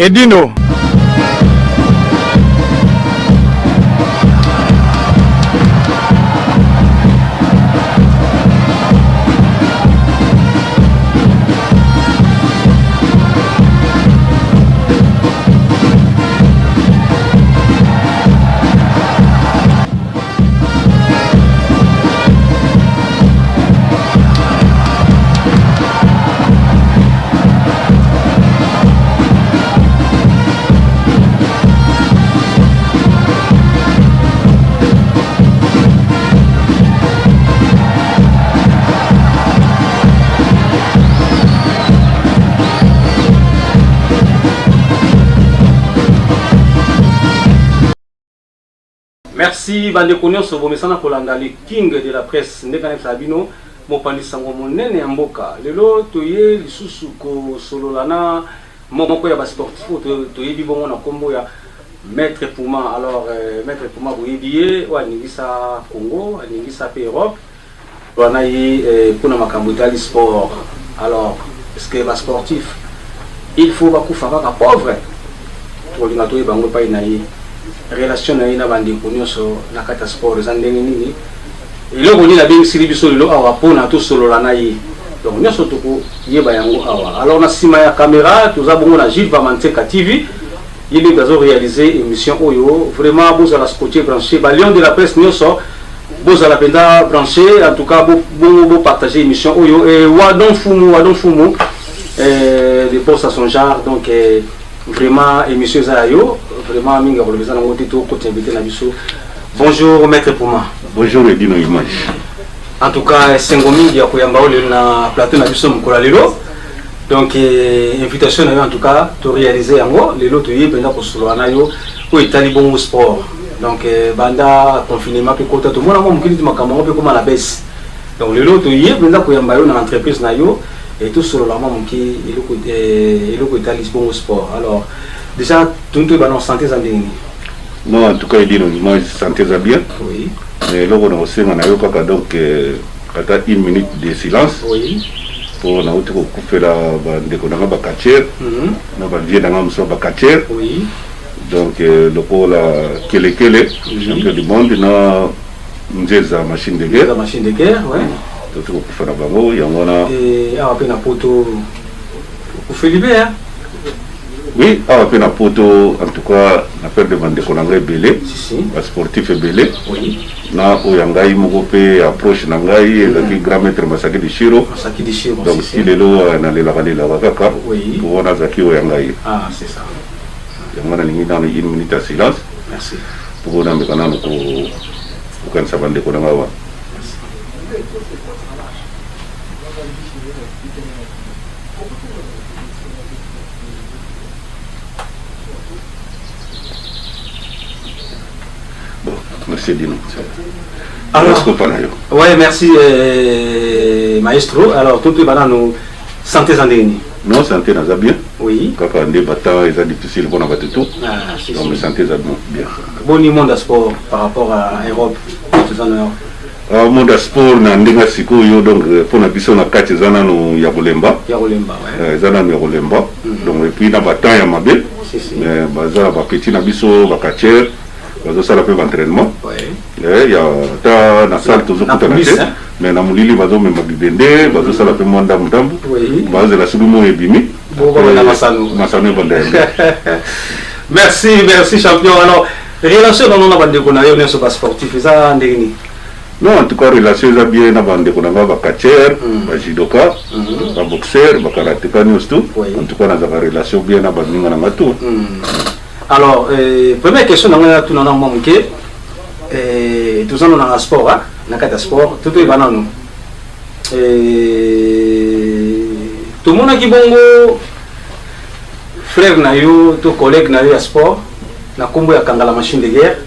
Edino. Merci Bandekonion Sobomesana Kolanda, le king de la presse, Ndekane Sabino, Mopandi Sango Monene Mboka. Lelo, Toye, Lisusu Ko Sololana, Momoko ya sportif, Toye Bibongo na Kombo ya Maître Pouma. Alors, Maître Pouma, vous yébiez, ou Aningisa Congo, Aningisa P Europe, ou Anayi Kuna Makambutali Sport. Alors, est-ce que les sportifs, il faut beaucoup faire un pauvre. Pour les Natoye Bango Painayi. Relation na ina bandi kunyoso na kata sport zandenge nini ilo koni na bengi sili biso lilo awa pona to solo la na yi donc nyoso toko yeba yango awa alors na sima ya caméra toza bongo na Gilles Vamanteka TV il gazo réaliser émission oyo vraiment boza la scotché branché ba Lion de la presse nyoso boza la penda branché en tout cas bo partager émission oyo et wadon fumu de poste à son genre donc vraiment émission Zayo vraiment minga kolobeza na ngoti to côté invité na biso. Bonjour Maître Pouma. Bonjour Edino Image. En tout cas Sengomi ya koyamba ole na plateau na biso mkola lelo. Donc invitation na yo en tout cas to réaliser yango lelo to yebenda ko solo na yo ko itali bon sport. Donc banda confinement pe kota to mona mo mukili makambo pe koma la baisse. Donc lelo to yebenda koyamba yo na entreprise na yo et tout solo la mo muki eloko itali bon sport. Alors déjà, tout le monde santé zandini. Non, en tout cas, il dit moi santé ça bien. Oui. Mais là, on a aussi donc une minute de silence. Oui. Pour nous couper la bande qu'on a bakatier. On va dire dans un bakatier. Oui. Donc le pôle kele champion du monde na mzeza machine de guerre. La machine de guerre, ouais. Donc on peut faire la bango, il y en a. Et après na poto pour Philippe hein. Oui, on a fait une photo, en tout cas, on a fait demander qu'on a belé, un sportif belé. Oui. Na oyangai mogope approche nangai et le grand maître Masaki de Shiro. Masaki de Shiro. Donc il est là, on a les lavali la wakaka. Oui. Pour on a zaki oyangai. Ah, c'est ça. On a mis dans une minute à silence. Merci. Pour on a mis quand même pour qu'on s'abande qu'on a va. Merci Dino. Alors, ouais, merci maestro. Alors, tout le monde santé zandini. Non, santé n'a bien. Oui. Quand on est battant, c'est difficile pour avoir tout. Ah, c'est donc, santé n'a bien. Bon niveau de sport par rapport à l'Europe. Monde sport na ndinga siku yo donc pour na biso na kati zana no ya kolemba. Ya kolemba, ouais. Zana no ya kolemba. Donc et puis na battant ya mabe. Mais bazala ba petit na biso ba katier. Bazo sala pe entraînement. Ouais. Ya ta na salle toujours tout à mais na mulili bazo memba bibende, bazo sala pe mwanda mudambu. Oui. Bazo la subumo ebimi. Bon na masano. Masano bande. Merci champion. Alors, relation dans nos bande ko na yo neso sportif ça ndeni. Non, en tout cas, relation est bien na bande ko na ba catcher, ba judoka, ba boxeur, ba karatéka ni tout. En tout cas, na za relation bien na bande ngana ngatu. Alors, première question na tout na mamuke tout on a sport hein, na kata sport, tout est banano. Tout monde qui bongo frère na yo, to collègue na yo à sport, na kombo ya kangala machine de guerre.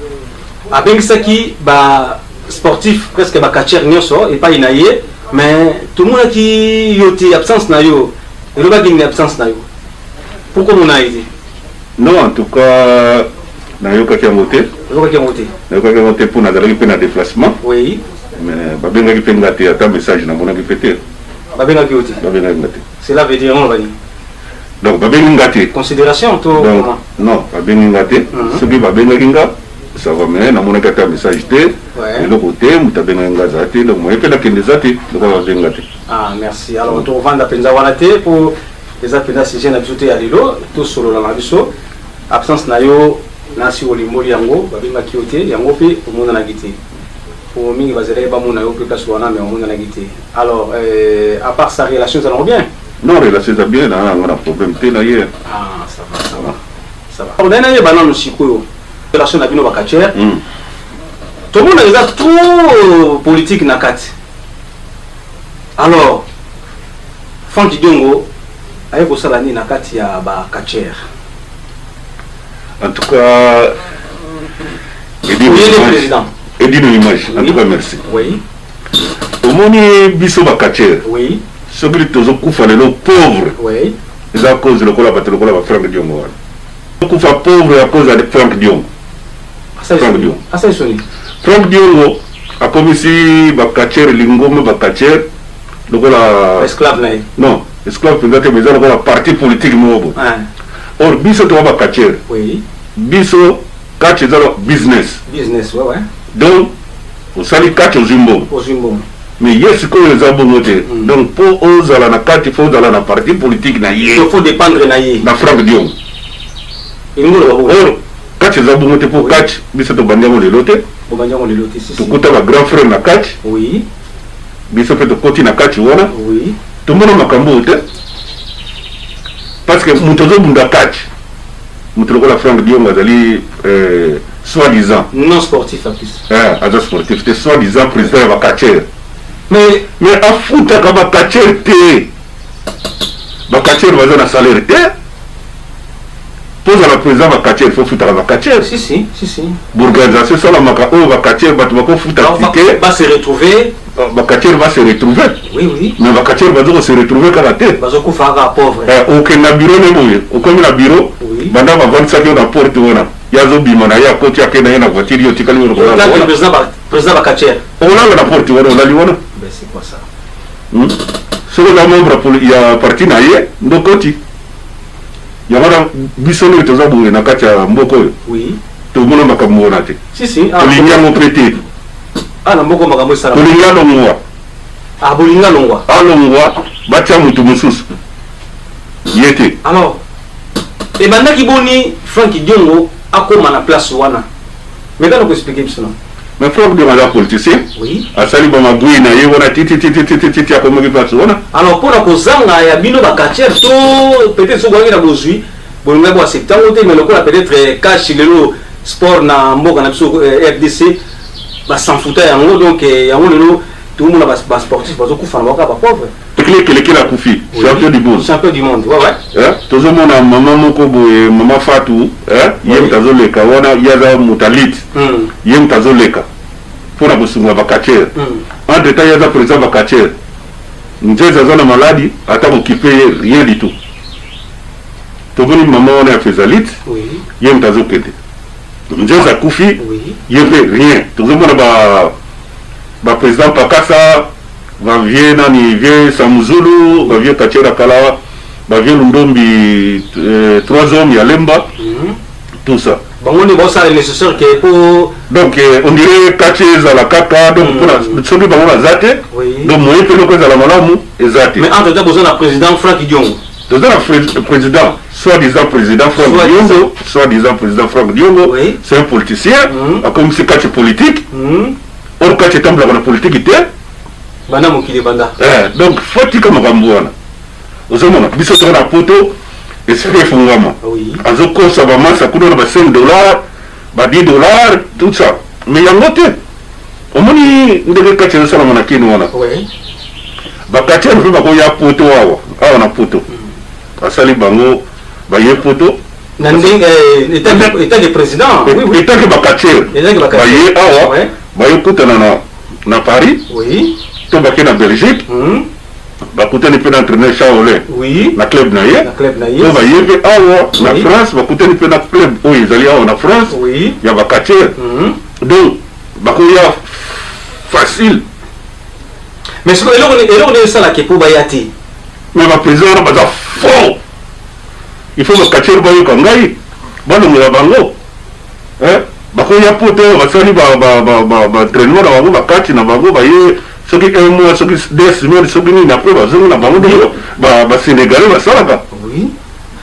Abengisaki ba sportif presque ba catcher nyoso et pas inaye, mais tout le monde qui yoti absence na yo, et le baging absence na yo. Pourquoi on a aidé? Non, en tout cas, na yo kaki ngote. Yo kaki ngote. Na yo kaki ngote pour na dali pe na déplacement. Oui. Mais ba benga ki pe ngate ata message na mona ki pété. Ba benga ki oti. Ba benga ngate. Cela veut dire on va dire. donc babengi ngate considération to donc non babengi ngate soki babengi nga ça va mais na mona kata message te et le côté mutabenga ngaza te donc moi pena kende zate donc babengi ngate. Ah merci. Alors to vanda penza wana te pour les apena si jeune habitué à lilo to solo la mabiso absence na yo na si olimoli yango babenga kiote yango pe omona na gite pour mingi bazere ba mona yo pe place wana mais omona na gite. Alors à part sa relation ça va bien. Non, relation ça bien, on a problème là hier. Ah, ça va. Ça va. On a une banane chikoyo. Relation na bino bakacher. Tout le monde a trop politique na kati. Alors, Franck Diongo aye ko sala ni na kati ya bakacher. En tout cas, Eddy no image. En tout cas, merci. Oui. Au moni biso bakacher. Oui. Ce qui est le pauvre, oui. C'est à cause de Franck Diongo. Pauvre à cause de Franck Diongo. Franck Diongo a commis si Bakacher, Lingome, Bakacher, esclave. Non, esclave, mais la parti politique. Or, biso to Bakacher. Oui. Biso, catch is business. Business, ouais. Donc, vous savez catch au Zimbo. Mais yes, quand les abonnés, donc pour eux, à la carte, il faut dans la partie politique. Il faut dépendre de Franck Diongo. Or, quand les abonnés pour catch, mais c'est au Bandiamo de l'autre. Tout côté va grand frère na catch. Oui. Mais ça fait de côté na catch, voilà. Oui. Tout le monde m'a cambo, parce que Moutozo Bunda catch. Moutozo la Franck Diongo, soi-disant. Non sportif en plus. Sportif, c'était soi-disant président de catcher. Mais à foutre à Bakacher T. Bakacher va dans salaire T. Pose à la président Bakacher, il faut foutre à Bakacher. Si. Bourganisation, ça la maka, Bakacher, Batouako foutre à ticket. Va se retrouver. Bakacher va se retrouver. Oui. Mais Bakacher va se retrouver quand la tête. Bazoko Faga pauvre. Aucun bureau n'est mouillé. Aucun bureau. Oui. Pendant 25 ans, la porte, yazo bimana ya koti yake na yana voiture yo tikali wo ko la président Bakacher on a la porte wona on a liwana ben c'est quoi ça sur la membre pour il y a parti na ye ndokoti ya wana bisono tozabu na kati ya mboko oui to mona makamona te si bolinga mo pété na mboko makambo sala bolinga longwa bolinga longwa bacha mutu mususu yete alors et bandaki boni Franck Diongo akoma na place wana mais dans expliquer biso mais Franck Diongo la politicien oui asali ba mabui na ye wana titi akoma ki place wana alors pour la kozanga ya bino bakacher to peut-être so gwangi na bozui bolinga bo septembre te mais lokola peut-être cash lelo sport na mboka na biso RDC ba s'en foutait yango donc yango lelo tout le monde ba sportif bazo kufa na ba pauvre Keleke la Koufi, champion du monde. Champion du monde, ouais. Tout le monde a maman Mokobo et maman Fatou, yem tazoleka, wana yaza mutalit, yem tazoleka. Pour la boussunga Bakacher. Entre temps, yaza président Bakacher. N'jeza zona maladie, ata occupé rien du tout. Tout le monde maman on a fait zalit, yem tazokete. N'jeza Koufi, yem rien. Tout le monde a président Pakassa. Va vieux nani vieux Samuzulu, va vieux Kachera Kalawa, va vieux Lundombi, 3 hommes ya Lemba, tout ça. Bon, on est bon ça est nécessaire que pour donc on dirait Kacheza la Kaka donc pour la celui ba on zate donc moi peut le cause à la malamu ezate. Mais entre temps besoin d'un président Franck Diongo. Besoin d'un président soi-disant président Franck Diongo, soi-disant président Franck Diongo, c'est un politicien, comme c'est catch politique. Or catch est la politique était bana mokili banda donc faut que makambo wana ozomona biso to na poto esprit fungama azoko sa ba masa kudo na ba $5 ba $10 tout ça mais yango te omoni ndeke kache sala mona kini wana ba kache no ba ko ya poto awa na poto asali bango ba ye poto nande état de président oui état que ba kache ba ye awa ba yo kutana na Paris bakina Belgique bakutani pe na entraîneur Shaolin na club na ye to ba yebe awa na France bakutani pe na club o izali awa na France ya bakacher donc bakoya facile mais ce que on est ça là qui pour bayati mais ba président ba fort il faut bakacher bayoka ngai balongela bango bakoya poto basali baentraînement na bango bakati na bango baye soki un mois soki 2 semaines soki nini après bazongo na bango ndenge basénégalais basalaka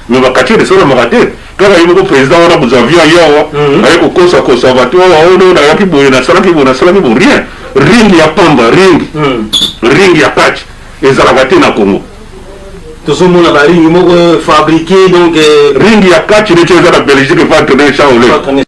mais bakacher esalamaka te kaka ye moko président wana bozavia yawa aye kokosakosa bato waono nayaki boye nasalaki boye rien ring ya pamba ring ya kati ezalaka te na Congo. tozomona baringi moko fabriqué donc ring ya kati neti eza na Belgique pa entraîner Shaolin.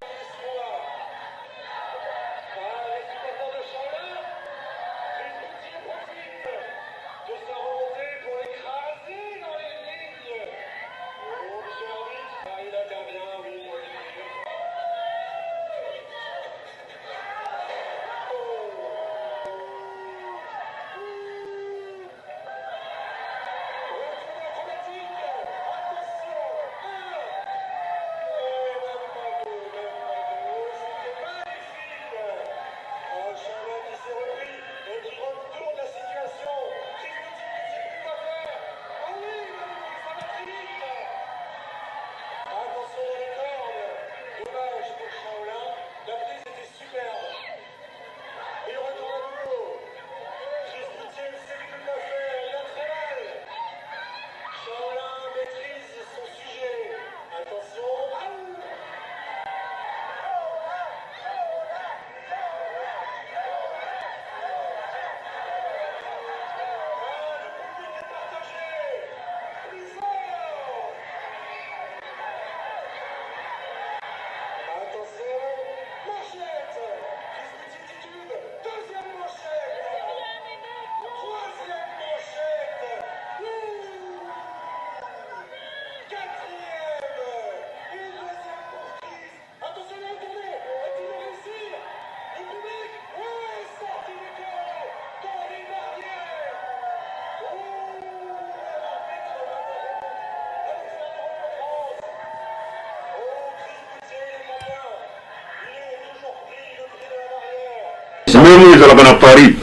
Même ezalaka na Paris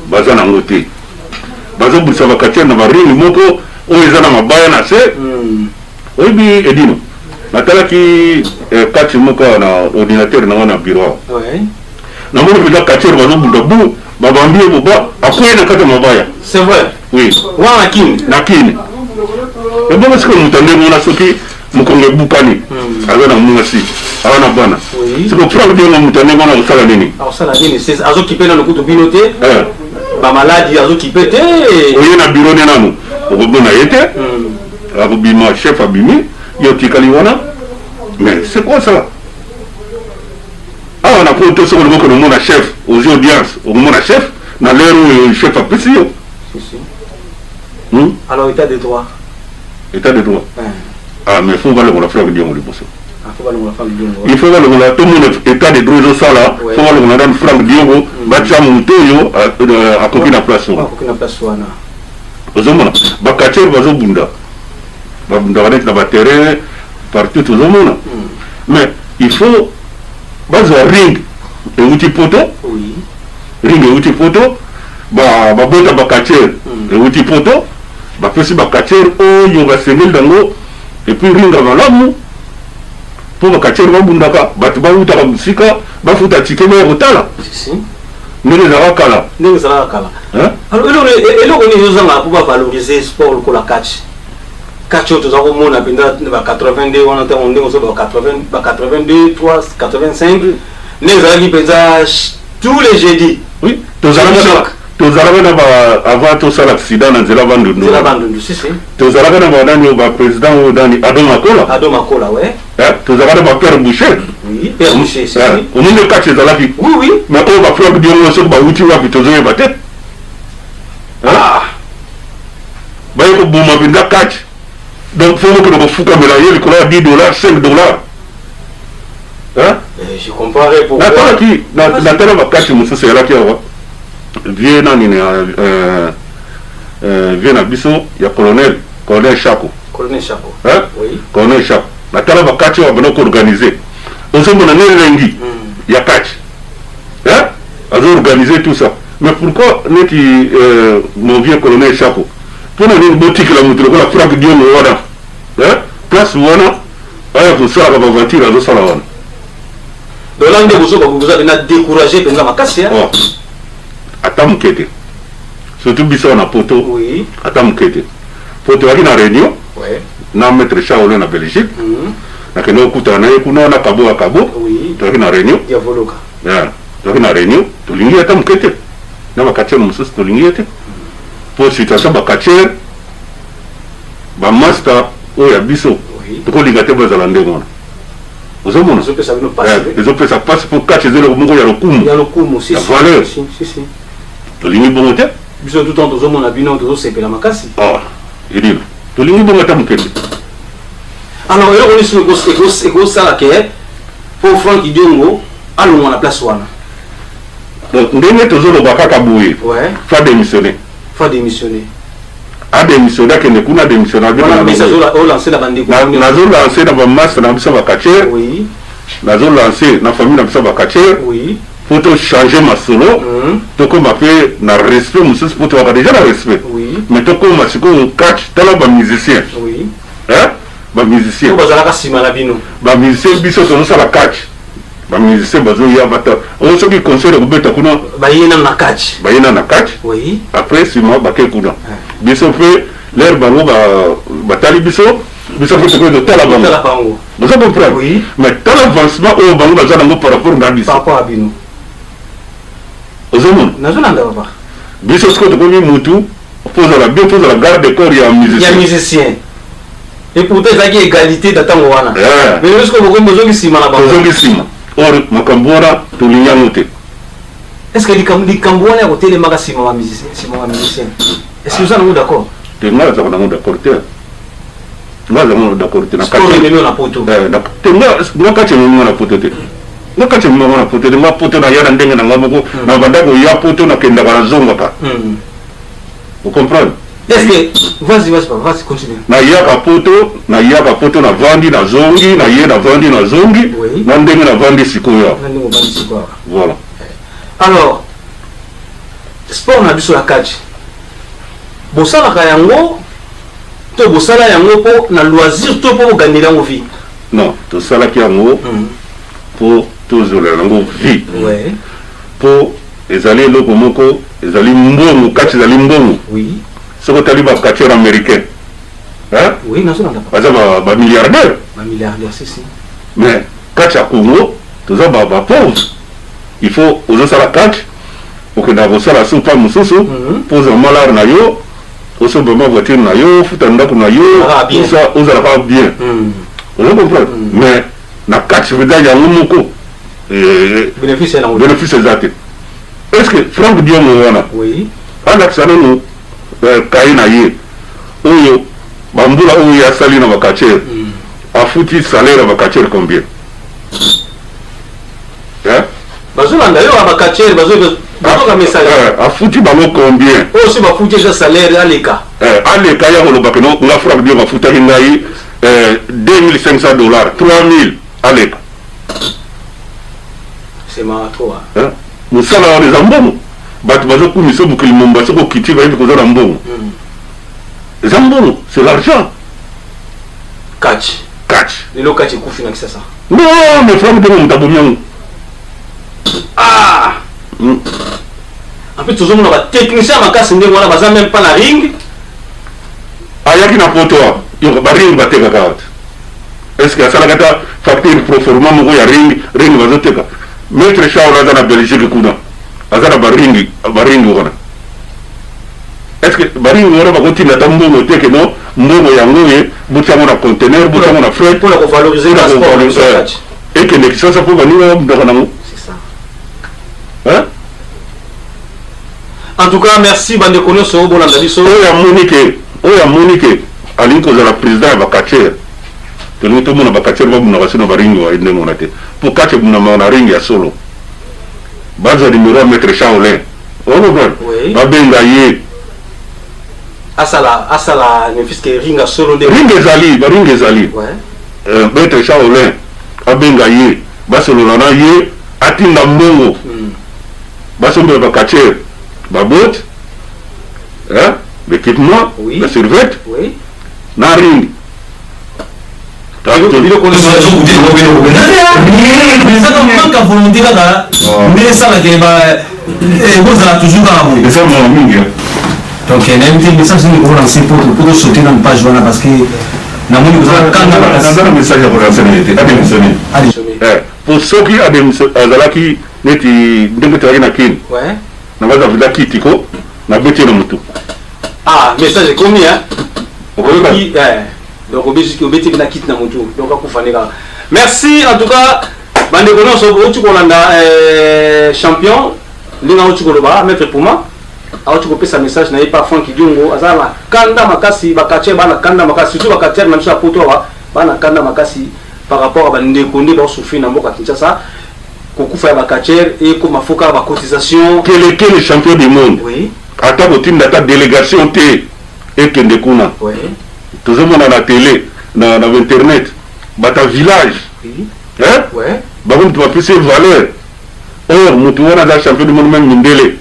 baza nango te bazobulisa bakatia na baringi moko oyo eza na mabaya na se oyebi edino natalaki kati moko na ordinateur nango na bureau namoni mpenza katiere bazobunda bu babambie boba akwei na kati ya mabaya. C'est vrai? Oui. Wana na kini ebongo sikoyo moto andenge wana soki mokongo ebukani aza na mwasi aza na bana siko frank diengo moto andenge wana kosala nini azokipe na lokutu bino te bamaladi azokipe te oye na biro ne nanu okobona ye te akobima chef abimi yo otikali wana mais c'est quoi ça awa na po to soko loboko nomona chef aux audiences okomona chef na lero oyo chef apesi yo. Alors état de droit. État de droit. Ah mais faut voir le frère Dion liboso. Il faut voir le tout le monde état de droit ça là. Faut voir le madame Franck Diongo bacha muto yo a koki na place wana. Koki na place wana. Ozomona bakacher bazobunda. Babunda wana na ba terrain partout ozomona. Mais il faut bazo ring et outil poto. Oui. Ring et outil poto. Ba bota bakacher et outil poto. Bapesi bakacher oyo basengeli dango et puis ringa malamu po bakacher babundaka bato bautaka musika bafuta tike ba kotala ndenge ezalaka kala. Alors eloko nini ozanga po bavaloriser sport lokola catch oyo toza komona mpenza ba 82 wana ntango ndenge ozo ba 82 3 85 ndenge ezalaki mpenza tous les jeudis. Oui, tozalaka na avant tosala accident na nzela bandundu tozalaka na banani oyo baprésident oyo dani Ado Makola tozalaka na bapère Boucher omoni kati ezalaki mais oyo bafrank diongo soki bauti wapi tozoyeba te baye koboma mpenza kati donc fo mokende kofukamela ye likolo ya $10 $5 natalaki natala bakati mosusu eyalaki awa vie nani vie na biso ya colonel Chako colonel Chako natala bakati wa bana ko organiser ozomona nelengi ya kati azo organiser tout ça mais pourquoi neti mon vieux colonel Chako pour nani boutique la mutulo la Franck Diongo wana place wana aya kosalaka baventure azosala wana donc là nde vous avez découragé penza makasi ata moke te surtout biso na poto oui ata moke te po toyaki na réunion na maître Chaolin na Belgique nakende okutana na ye kuna na kabo ya kabo toyaki na réunion toyaki na réunion tolingi ata moke te na bakatiere mosusu tolingi ye te po situation bakatiere bamaster oyo ya biso tokolinga te bazala ndenge wana ozomona ezopesa pasi mpo kati ezelo moko ya lokumu ya valeur tolingi bongo te biso tout temps tozomona bino tozosepela makasi edino tolingi bongo ata moke te alors eloko nyonso ekosala ke mpo Frank Diongo alongwa na place wana donc ndenge tozoloba kaka boye fa démissionner adémissionne akende kuna adémissionne nazolancer na bamaster na biso bakatiere nazolancer na famille na biso bakatiere po tochanger masolo tokóma mpe na respect mosusu po towaka déjà na respect mais tokóma sikoyo kati tala bamusicien bamusicien biso tozosala kati bamusicien bazoya bata oyo soki concert ekobeta kuna bayena na kati après sima bake kuna biso mpe lere bango batali biso mpe tokoki totala bango oza comprendre mais tala avancement oyo bango baza nango par rapport na biso ozomona biso sikoyo tokomi mutu pozala bien pozala garde corps ya musicien et pourtant ezalaki égalité datango wana mais sikoyo bokomi bozongi nsima na bango tozongi nsima or makambo wana tolingi yango te est-ce que likambo wana ya kotelemaka nsima wa musicien est-ce que vous êtes d'accord? Je suis d'accord te. Nga na poto. Nga kati na poto te. Nga kati na poto te. Nga poto na yana ndenge na ngamoko na bandako ya poto na kenda kana zonga ka. Vous comprenez? Est-ce que vas-y continue. Na yaka poto na vandi na zongi na ye na vandi na zongi na ndenge na vandi sikoya. Voilà. Alors sport na biso la kati. Bosalaka yango to bosala yango po na loisir to po ganira ngo vie. Non, to sala ki yango po to zola yango vie. Po ezali loko moko ezali mbongo kati ezali mbongo. Soko tali ba kati américain. Oui, national. Baza ba milliardaire. Si. Mais kati ya Congo toza ba pauvre. Il faut ozo sala kati pour que na bosala sopa mususu poza malheur na yo. Oso bama voiture na yo, futa ndako na yo, ça ozalaka bien. Vous comprenez? Mais na kati veda ya moko bénéfice exact. Est-ce que Frank Diongo wana? Oui. Anda ksana no kaina ye. Oyo bambula oyo ya sali na bakatiere. Afuti salaire à bakatiere combien? Bazolanda yo abakatiere afuti bango combien? Si bafuti eza salaire aleka ya koloba ke nga Frank Diongo afutaki ngai $2,500 $3,000 aleka mosala wana eza mbongo bato bazokumisa mokili momba soki okiti bayebi koza na mbongo eza mbongo c'est l'argent kati lelo kati ekufi na kisasa non mais Frank Diongo moto abomi yango en fait tozomona batechnicien makasi ndenge wana baza même pas na ring ayaki na poto baring batekaka wata est-ce que asalaka ta facture proforma moko ya ring bazoteka maître Chaolin aza na Belgique kuna aza na baring wana est-ce que baring wana bakotinda ta mbongo teke no mbongo yango ye butiango na conteneur butiango na fret mpona kovaloriser na sport ekende kisasa mpo baninga bamutaka nango. En tout cas, merci bandeko nyonso bolanda biso. Oya Monique alingi kozala président ya bakatiere. Tolingi tomona bakatiere babunaka sino baringi wa ndenge wana te. Po kati bunama na ringi ya solo. Baza numéro ya maître Chaolin. Babenga ye. Asala nefiske ringa solo de. Ringi ezali. Maître Chaolin abenga ye. Basolola na ye atinda mbongo. Basombela bakatiere. Babot, l'équipement, la survette, na ring. bilo ko ça zo goûter ko bino ko mais ça comme manque à volonté là mais ça va que vous allez toujours à vous ça mon mingi donc un message nous lancer pour sauter dans page voilà parce que na moni vous allez quand même message pour renseigner allez pour ceux qui azalaki neti ndenge tawaki na kini ouais na baza vila kitiko na beti na mutu message komi donc obeti na kit na mutu donc akufaneka merci en tout cas bande kono so otu kolanda champion ndinga otu koloba maître Puma otu kopesa message na ipa Frank Diongo azala kanda makasi bakache bana kanda makasi surtout bakache na misa poto bana kanda makasi par rapport à bande konde ba souffrir na mboka Kinshasa kokufa ya bakache et comme afoka ba cotisation quel est le champion du monde oui ata botim data délégation té et kende kuna oui tout le monde à la télé na internet bata village oui hein ouais bakon tu vas passer valeur or mutu wana za champion du monde même mindele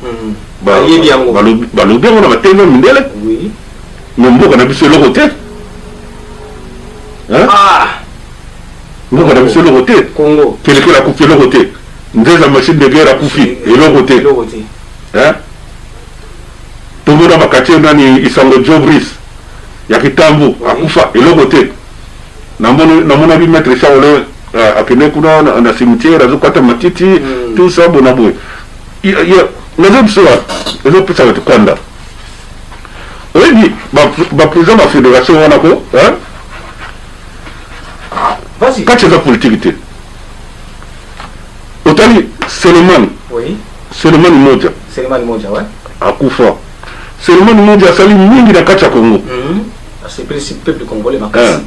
balobi on a tellement mindele oui mais mboka na biso loko té hein mboka na biso loko té Congo kele la coupe loko té ndeza machine de guerre a kufi et loko té hein tomona bakati nani isango Jobris ya kitambo akufa eloko te namona bi maître Shaolin akene kuna na cimetière azokata matiti tout ça bona boy ya nazo bisoa ezo pesa watu kwanda oyebi ba président ba fédération wana ko hein vas-y kati za politique te otali Selemani oui Selemani moja ouais akufa Selemani moja asali mingi na kati ya Congo c'est le peuple congolais makasi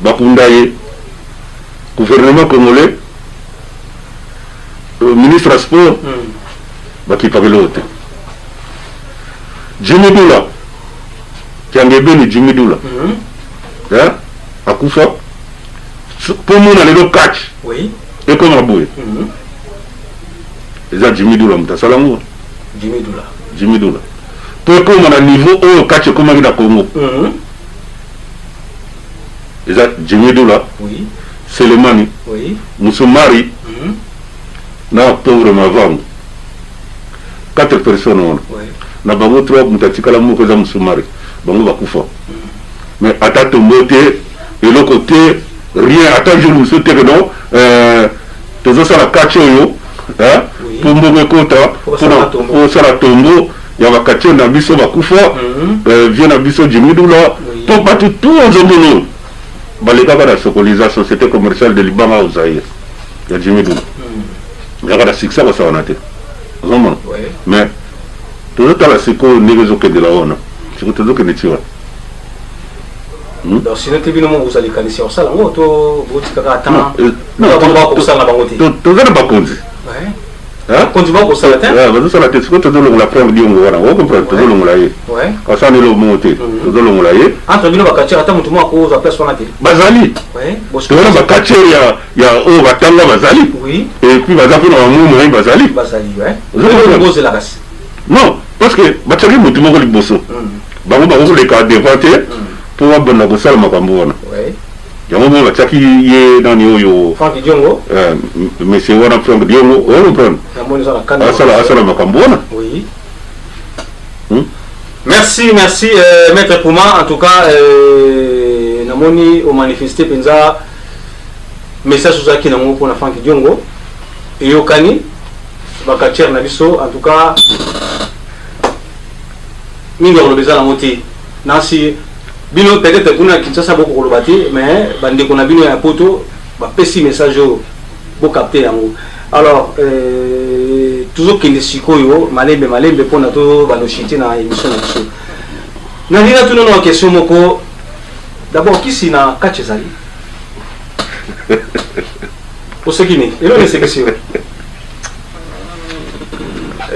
bakunda ye gouvernement congolais ministre sport bakipakelo te Jimmy Dula kiangebeni Jimmy Dula akufa pomona lelo catch oui et comme aboué eza Jimmy Dula mutasalango Jimmy Dula pour comme on a niveau au catch comme na Congo eza Jimmy Dula oui Selemani oui Musumari na pauvre Mavangu 4 personnes on na bango 3 mutatikala moko za Musumari bango bakufa mais ata tombote et le côté rien ata je nous souhaite que non tozo sala catch yo hein pour mbogo kota pour sala tombo ya bakatio na biso bakufa vient na biso Jimmy Dula pour pas tout ensemble baleka ba la sokolisa société commerciale de Liban au Zaïre ya Jimmy Dula ya ba succès ba sawana te vraiment mais tout la seko négozo que de la ona c'est tout que netiwa donc si nous tebino mo uzali kanisi osala ngo to botika ka tan non ba ko sala bango te to zana ba konzi konzi ba ko sala te ba sala te ko to lo la prendre diongo wana o comprendre to lo ngula ye ka sa ni lo monte to lo ngula ye entre bino ba kachira ta mutu mo ko za personne te bazali to na ba kachira ya o batanga bazali et puis bazapo na mu mo bazali zo la base non parce que bataki mutu mo ko liboso bango ba ko le ka dévanter pour abona ko sala makambo wana yango mo bataki ye nani oyo Frank Diongo monsieur wana Frank Diongo o comprendre asala makambo wana oui merci maître Puma en tout cas namoni au manifester penza message uzaki na ngo pona Frank Diongo eyokani bakatier na biso en tout cas mingi olobeza la moti nasi bino peut-être kuna Kinshasa beaucoup kolobati mais bande kona bino ya poto ba pesi message bo capter yango alors toujours kende sikoyo malembe pona to bano chiti na émission na biso na nina tuno na question moko d'abord qui si na kache zali pour ce qui n'est et le question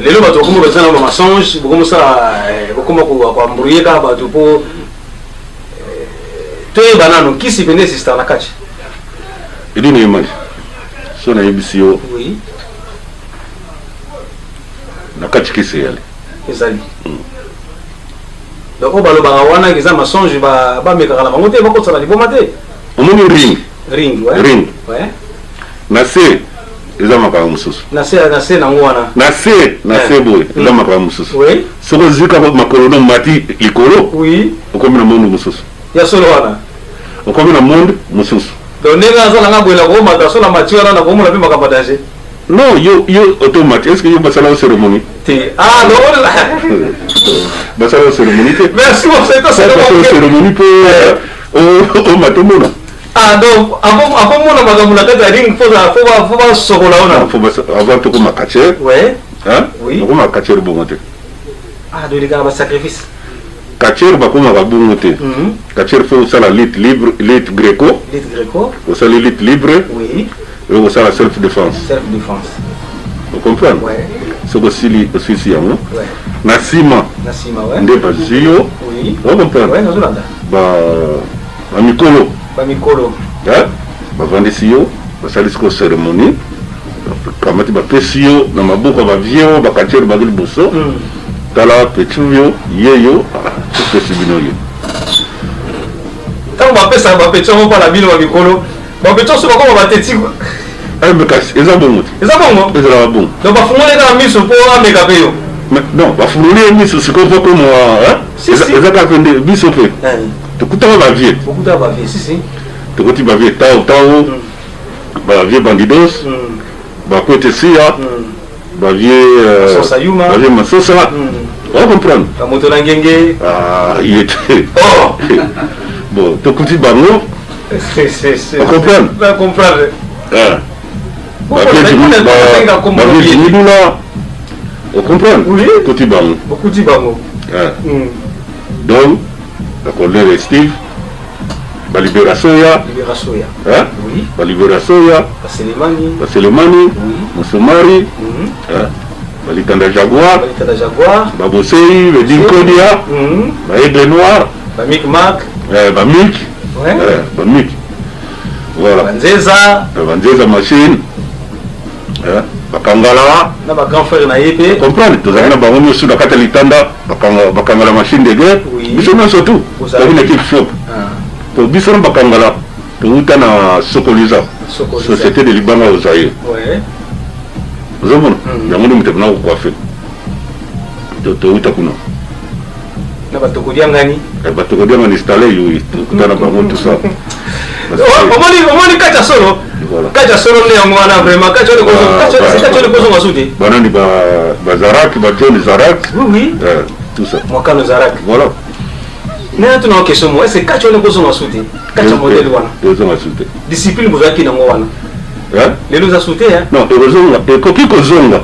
lelo bato komo bazana ba mensonge bokomo sa bokomo ko mbrouiller ka bato po Toi, banano, qui s'y venait si c'était en la catch? Il y a une image. Son émission. Oui. La catch qui c'est elle. Ezali. Donc, on va le barawana, ils ont mensonge, bah, mais quand la bangote, va continuer à l'ibomate. On a une ring. ring ouais ring ouais na se eza makambo mosusu na se nango wana na se boye eza makambo mosusu oui soko zika makolo no mati likolo oui okomi na monde mosusu ya solo wana okomi na monde mosusu donc ndenge azalanga boyela komata so na mati wana na komona mpe makambo danger non yo automate est ce que yo basala o cérémonie te ah non basala o cérémonie te merci pour cette cérémonie po o matomona ah donc avant mona makambo na kati ya ring faut ba sokola ona avant tokoma katiere ouais hein oui okoma katiere bongo te ah donc likanga ba sacrifice katiere bakomaka bongo te katiere fo osala lutte greco osala lutte libre oui osala self défense vous comprenez ouais soko osili yango ouais na nsima ouais nde bazwi yo oui vous comprenez ouais nazolanda bamikolo bavandisi yo basali siko cérémonie kamati bapesi yo na maboko ya bavie oyo bakatiere baza liboso tala peti yo ye yo topesi bino ye ntango bapesaka bapeti yango mpa na bino bamikolo bapeti oso bakoma bateti kasi eza bongo te eza bongo ezalaka bongo donc bafungoleka miso mpo ameka mpe yo non bafungoli ye miso sikoyo mpo komoa eza kaka nde biso mpe tokutaka bavie tokoti bavie tao bavie bandidos bakwete siya bavie masosa o comprendre bamoto na ngenge ye te bon tokuti bango o comprendre bavie midula o comprendre tokuti bango donc bakolere steve balibération ya baselemani musumari balitanda jaguar babosei bedinkodia baaigle noir bamik voilà banzeza machine bakangala na ba grand frère na yepe comprendre tozali na bango nyonso na kati ya litanda bakangala machine de guerre biso nyonso tu toki na équipe shop to biso na bakangala touta na sokoliza société de libanga au Zaïre ozomona yango nde moto mpona kokwafe touta kuna na batokodiangani installe yo tokutana bango tout ça omoni kacha solo nde yango wana vraiment kacha ole kozonga su te banani bazarak bajohn zarak tout ça mwakano zarak voilà nena tuna question mo est-ce kacha ole kozonga su te kacha modèle wana kozonga su te discipline bozalaki nango wana lelo za su te non ekozonga ekoki kozonga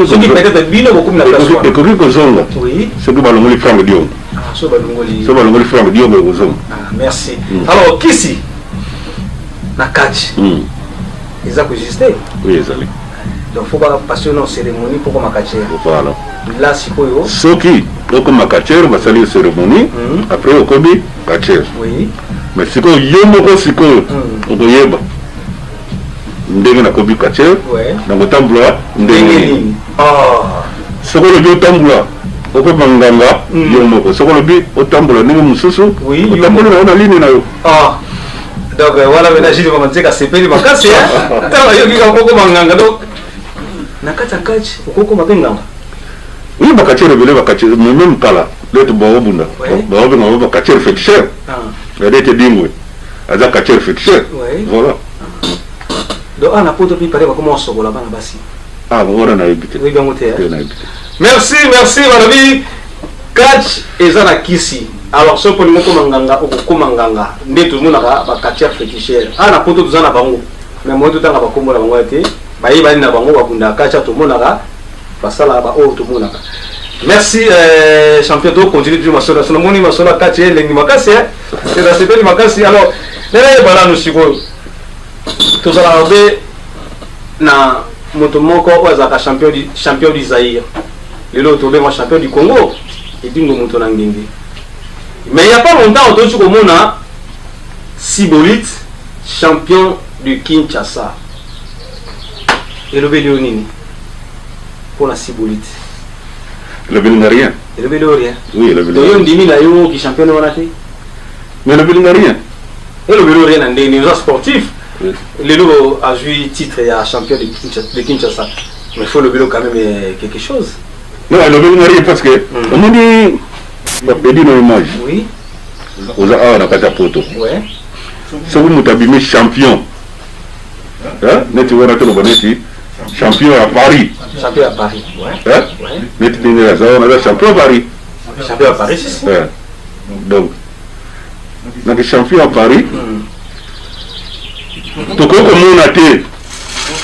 soki peut-être bino bokomi na place wana ekoki kozonga soki balongoli franc diongo so balongoli franc diongo ekozonga merci alors kisi na catch eza koexiste oui ezali donc faut pas passer une cérémonie pour comme catcher voilà là sikoyo soki okoma catcher basali cérémonie après okomi catcher oui mais sikoyo yo moko sikoyo okoyeba ndenge nakomi catcher nakotambola ndenge nini soko olobi otambola okoma nganga yo moko soko olobi otambola ndenge mosusu otambola na yo na ligne na yo donc voilà maintenant j'ai commencé à sepeli makasi tala yoki ka koko manganga donc nakata catch koko mapenganga oui bakatcher rebele bakatcher même kala leto bawobunda bawobenga bakatcher féticheur edete dingwe aza catcher féticheur voilà donc ana poto pi pare bakoma sokola bana basi voilà na ebite oui bango te merci banabi catch ezana kisi alors so pour moko manganga okokoma nganga nde tomonaka ba catcher féticheur ana poto tozana bango mais moi totanga bakombola bango te bayi bali na bango bakunda catcher tomonaka basala ba o tomonaka merci champion do continue toujours masola sono moni masola catcher lengi makasi c'est la sepeli makasi alors nene bala no siko tozala be na moto moko wazaka champion du Zaïre lelo tobe ma champion du Congo et dingo moto na ngenge. Mais il n'y a pas longtemps, on a Sibolite, champion du Kinshasa. Et le Béléonini pour la Sibolite. Le Béléonarien. Le Béléonarien. Oui, le Béléonarien. Il y a un demi qui champion de Monaté. Mais le Béléonarien. Et le vélo rien en des sportif. Le vélo a joué titre et a champion de Kinshasa. Mais il faut le vélo quand même quelque chose. Non, le vélo n'a rien parce que on me dit nos images. Oui. Aux a na kata poto. Ouais. C'est vous mutabimi champion. Hein? Neti wana to boneti champion à Paris. Champion à Paris. Ouais. Hein? Ouais. Neti tinga ça on a champion à Paris. Champion à Paris, si. Ouais. Donc na champion à Paris. To ko mon até.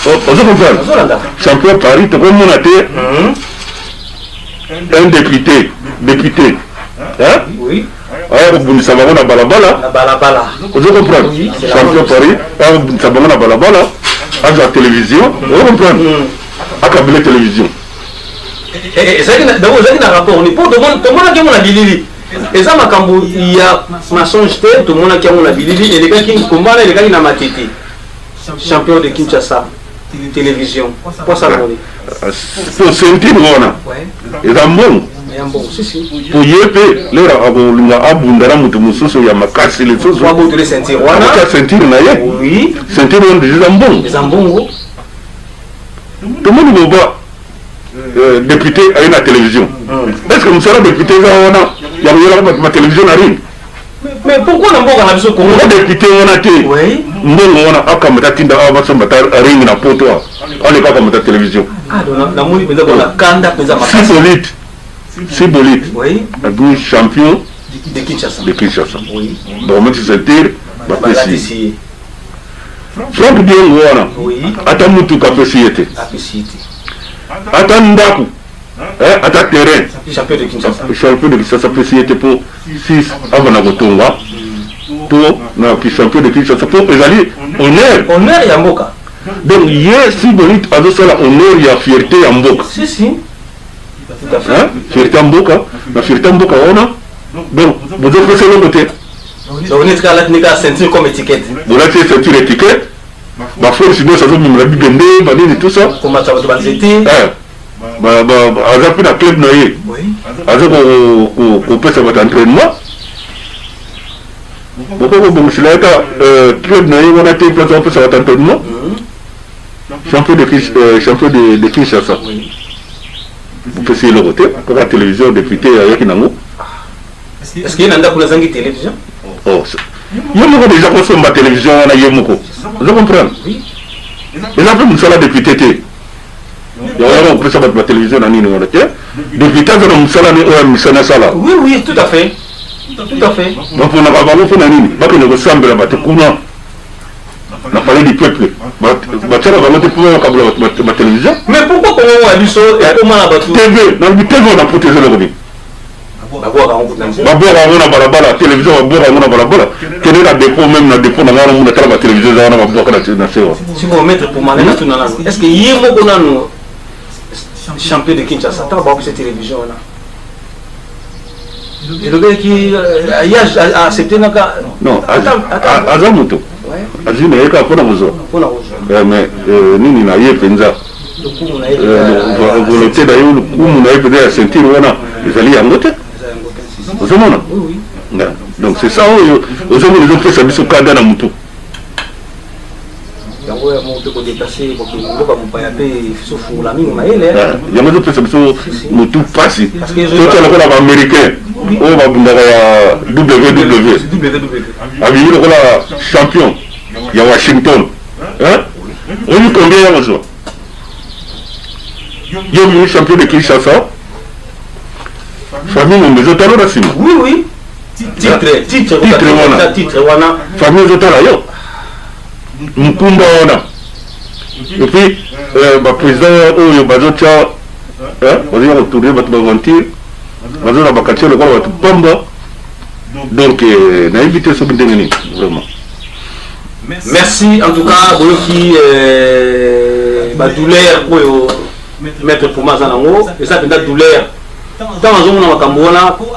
On se comprend. Champion à Paris, to ko mon até. Un député. Hein? Oui. Ça va na balabala. La balabala. Vous comprenez? Oui, Champion Paris, ça va na balabala. À la télévision, vous comprenez? À la télévision. Et ça d'abord ça qui n'a rapport on est pas tout le monde qui a mon bilili. Et ça makambo il y a mensonge tout le monde qui a mon bilili et les gars qui combattent les gars qui n'a matiti. Champion de Kinshasa télévision. Quoi ça mon Pour sentir on. Ouais. Et ça bon. Bon, si. Pour yépe, les rabolinga abundara mutu mususu ya makasi les soso. Kwa boto les sentir wana. Wana sentir na ye. Oui. Sentir on déjà bon. Les ambongo. Tout le monde voit député à la télévision. Est-ce que nous sommes députés là il y a ma télévision à rien. Mais pourquoi on a besoin qu'on a député on a été. Oui. Mbongo on a akamata tinda abaso mbata ring na poto. On est pas comme ta télévision. Ah donc na moni peza na kanda peza makasi. Symbolique. Oui. Un champion de Kinshasa. Oui. Donc, même si c'est dire, apprécié. Franck Diengouana. Oui. Attends, nous tout apprécié. Attends, Ndaku. Attends, terrain. Champion de Kinshasa. Champion de Kinshasa apprécié pour 6 avant la Gotonga. Pour le champion de Kinshasa pour égaler honneur. Honneur Yamboka. Donc, hier, symbolique, à ce la honneur, il y a fierté Yamboka. Si. Fierté Mboka, la fierté Mboka on a. Donc, vous devez faire le côté. Donc, on est à la ceinture comme étiquette. Vous avez fait ceinture étiquette. Ma frère, sinon, ça veut me la bigende, banine et tout ça. Comment ça va te banzeter? Azap na club naïe. Oui. Azap au peut ça va entraînement. Pourquoi vous me cela club naïe on a été place au peut ça va entraînement. Champion de Kinshasa. Vous pouvez essayer le côté, pour la télévision, député avec Nango. Est-ce qu'il y a un pour les télévision? Oh, il y a déjà construit ma télévision, on a eu beaucoup. Vous comprenez? Oui. Et là, vous savez, député, il y a un peu de ma télévision, on a eu député, on a sala. Oui, tout à fait. Tout à fait. Donc, on a pas parlé de nous ressemble à on a parlé du peuple. Ma télévision. Mais pourquoi on a vu ça et comment on a battu TV, dans le TV, on a protégé le revenu. La télévision, quel est le dépôt même dans le dépôt de la télévision, on a si vous mettez pour m'en est-ce qu'il y a un champion de Kinshasa, tu as cette télévision là? Et le gars qui a accepté non, Azamuto. Azine eka pona muzo. Mais nini na ye penza. Volonté da yo kumu na ye penza sentir wana ezali yangote. Ozomona? Oui. Donc c'est ça ozomona les autres services kanda na mutu. Yango ya moto ko déplacer pour que ngoka mpaya pe sofu la mingi maele. Yango zo pesa biso mutu pasi. Parce que to la américain. Oh ba bundaka ya WW. Abi le la champion. Il y a Washington. Hein? On dit combien il y a besoin? Il y a un champion de Kinshasa. Famille, on besoin de la Oui. Titre, wana. Famille, on besoin de Mkumba, wana. Et puis, le président, il y a besoin de on va retourner votre aventure. Besoin de vacances, le roi va tout pamba. Donc, on a évité ce que vraiment. Merci en tout cas pour qui ma douleur pour mettre pour moi zanango et ça peut être douleur dans un monde makambona pour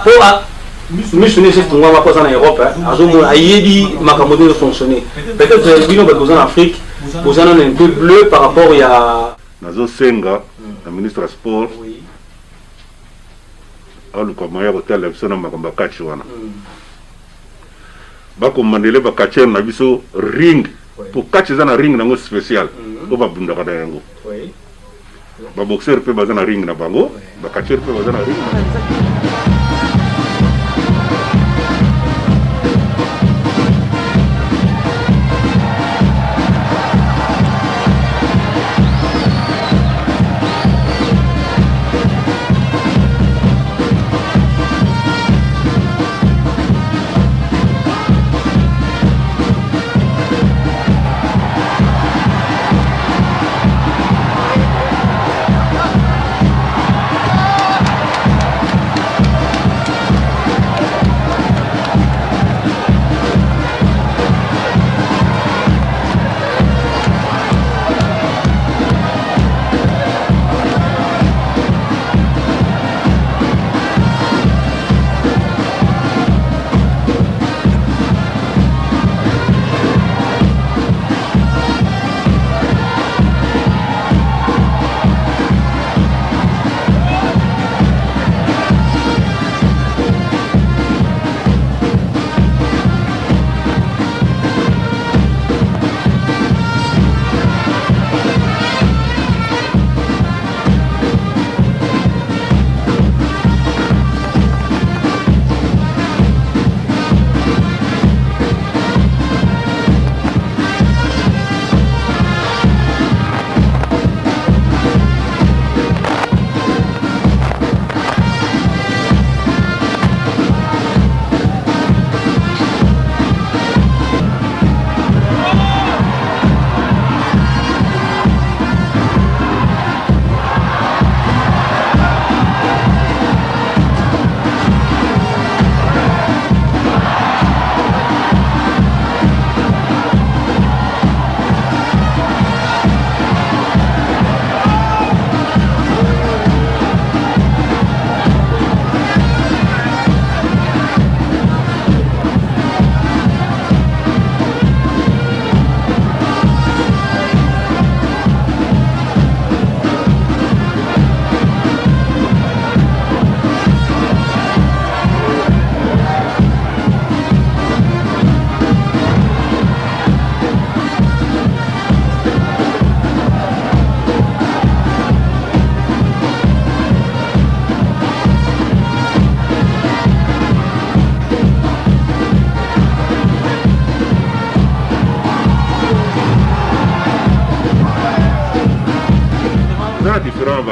missionner ce qu'on va passer en Europe à zone ayebi makambo de fonctionner peut-être bino besoin en Afrique vous en un peu bleu par rapport à nazo senga la ministre des sports oui alu kwa maya hotel la sona makamba kachi wana bako mandele ba catcher na biso ring pour catch za na ring nango spécial o ba bunda kada yango ba boxer pe ba za na ring na bango ba catcher pe ba za na ring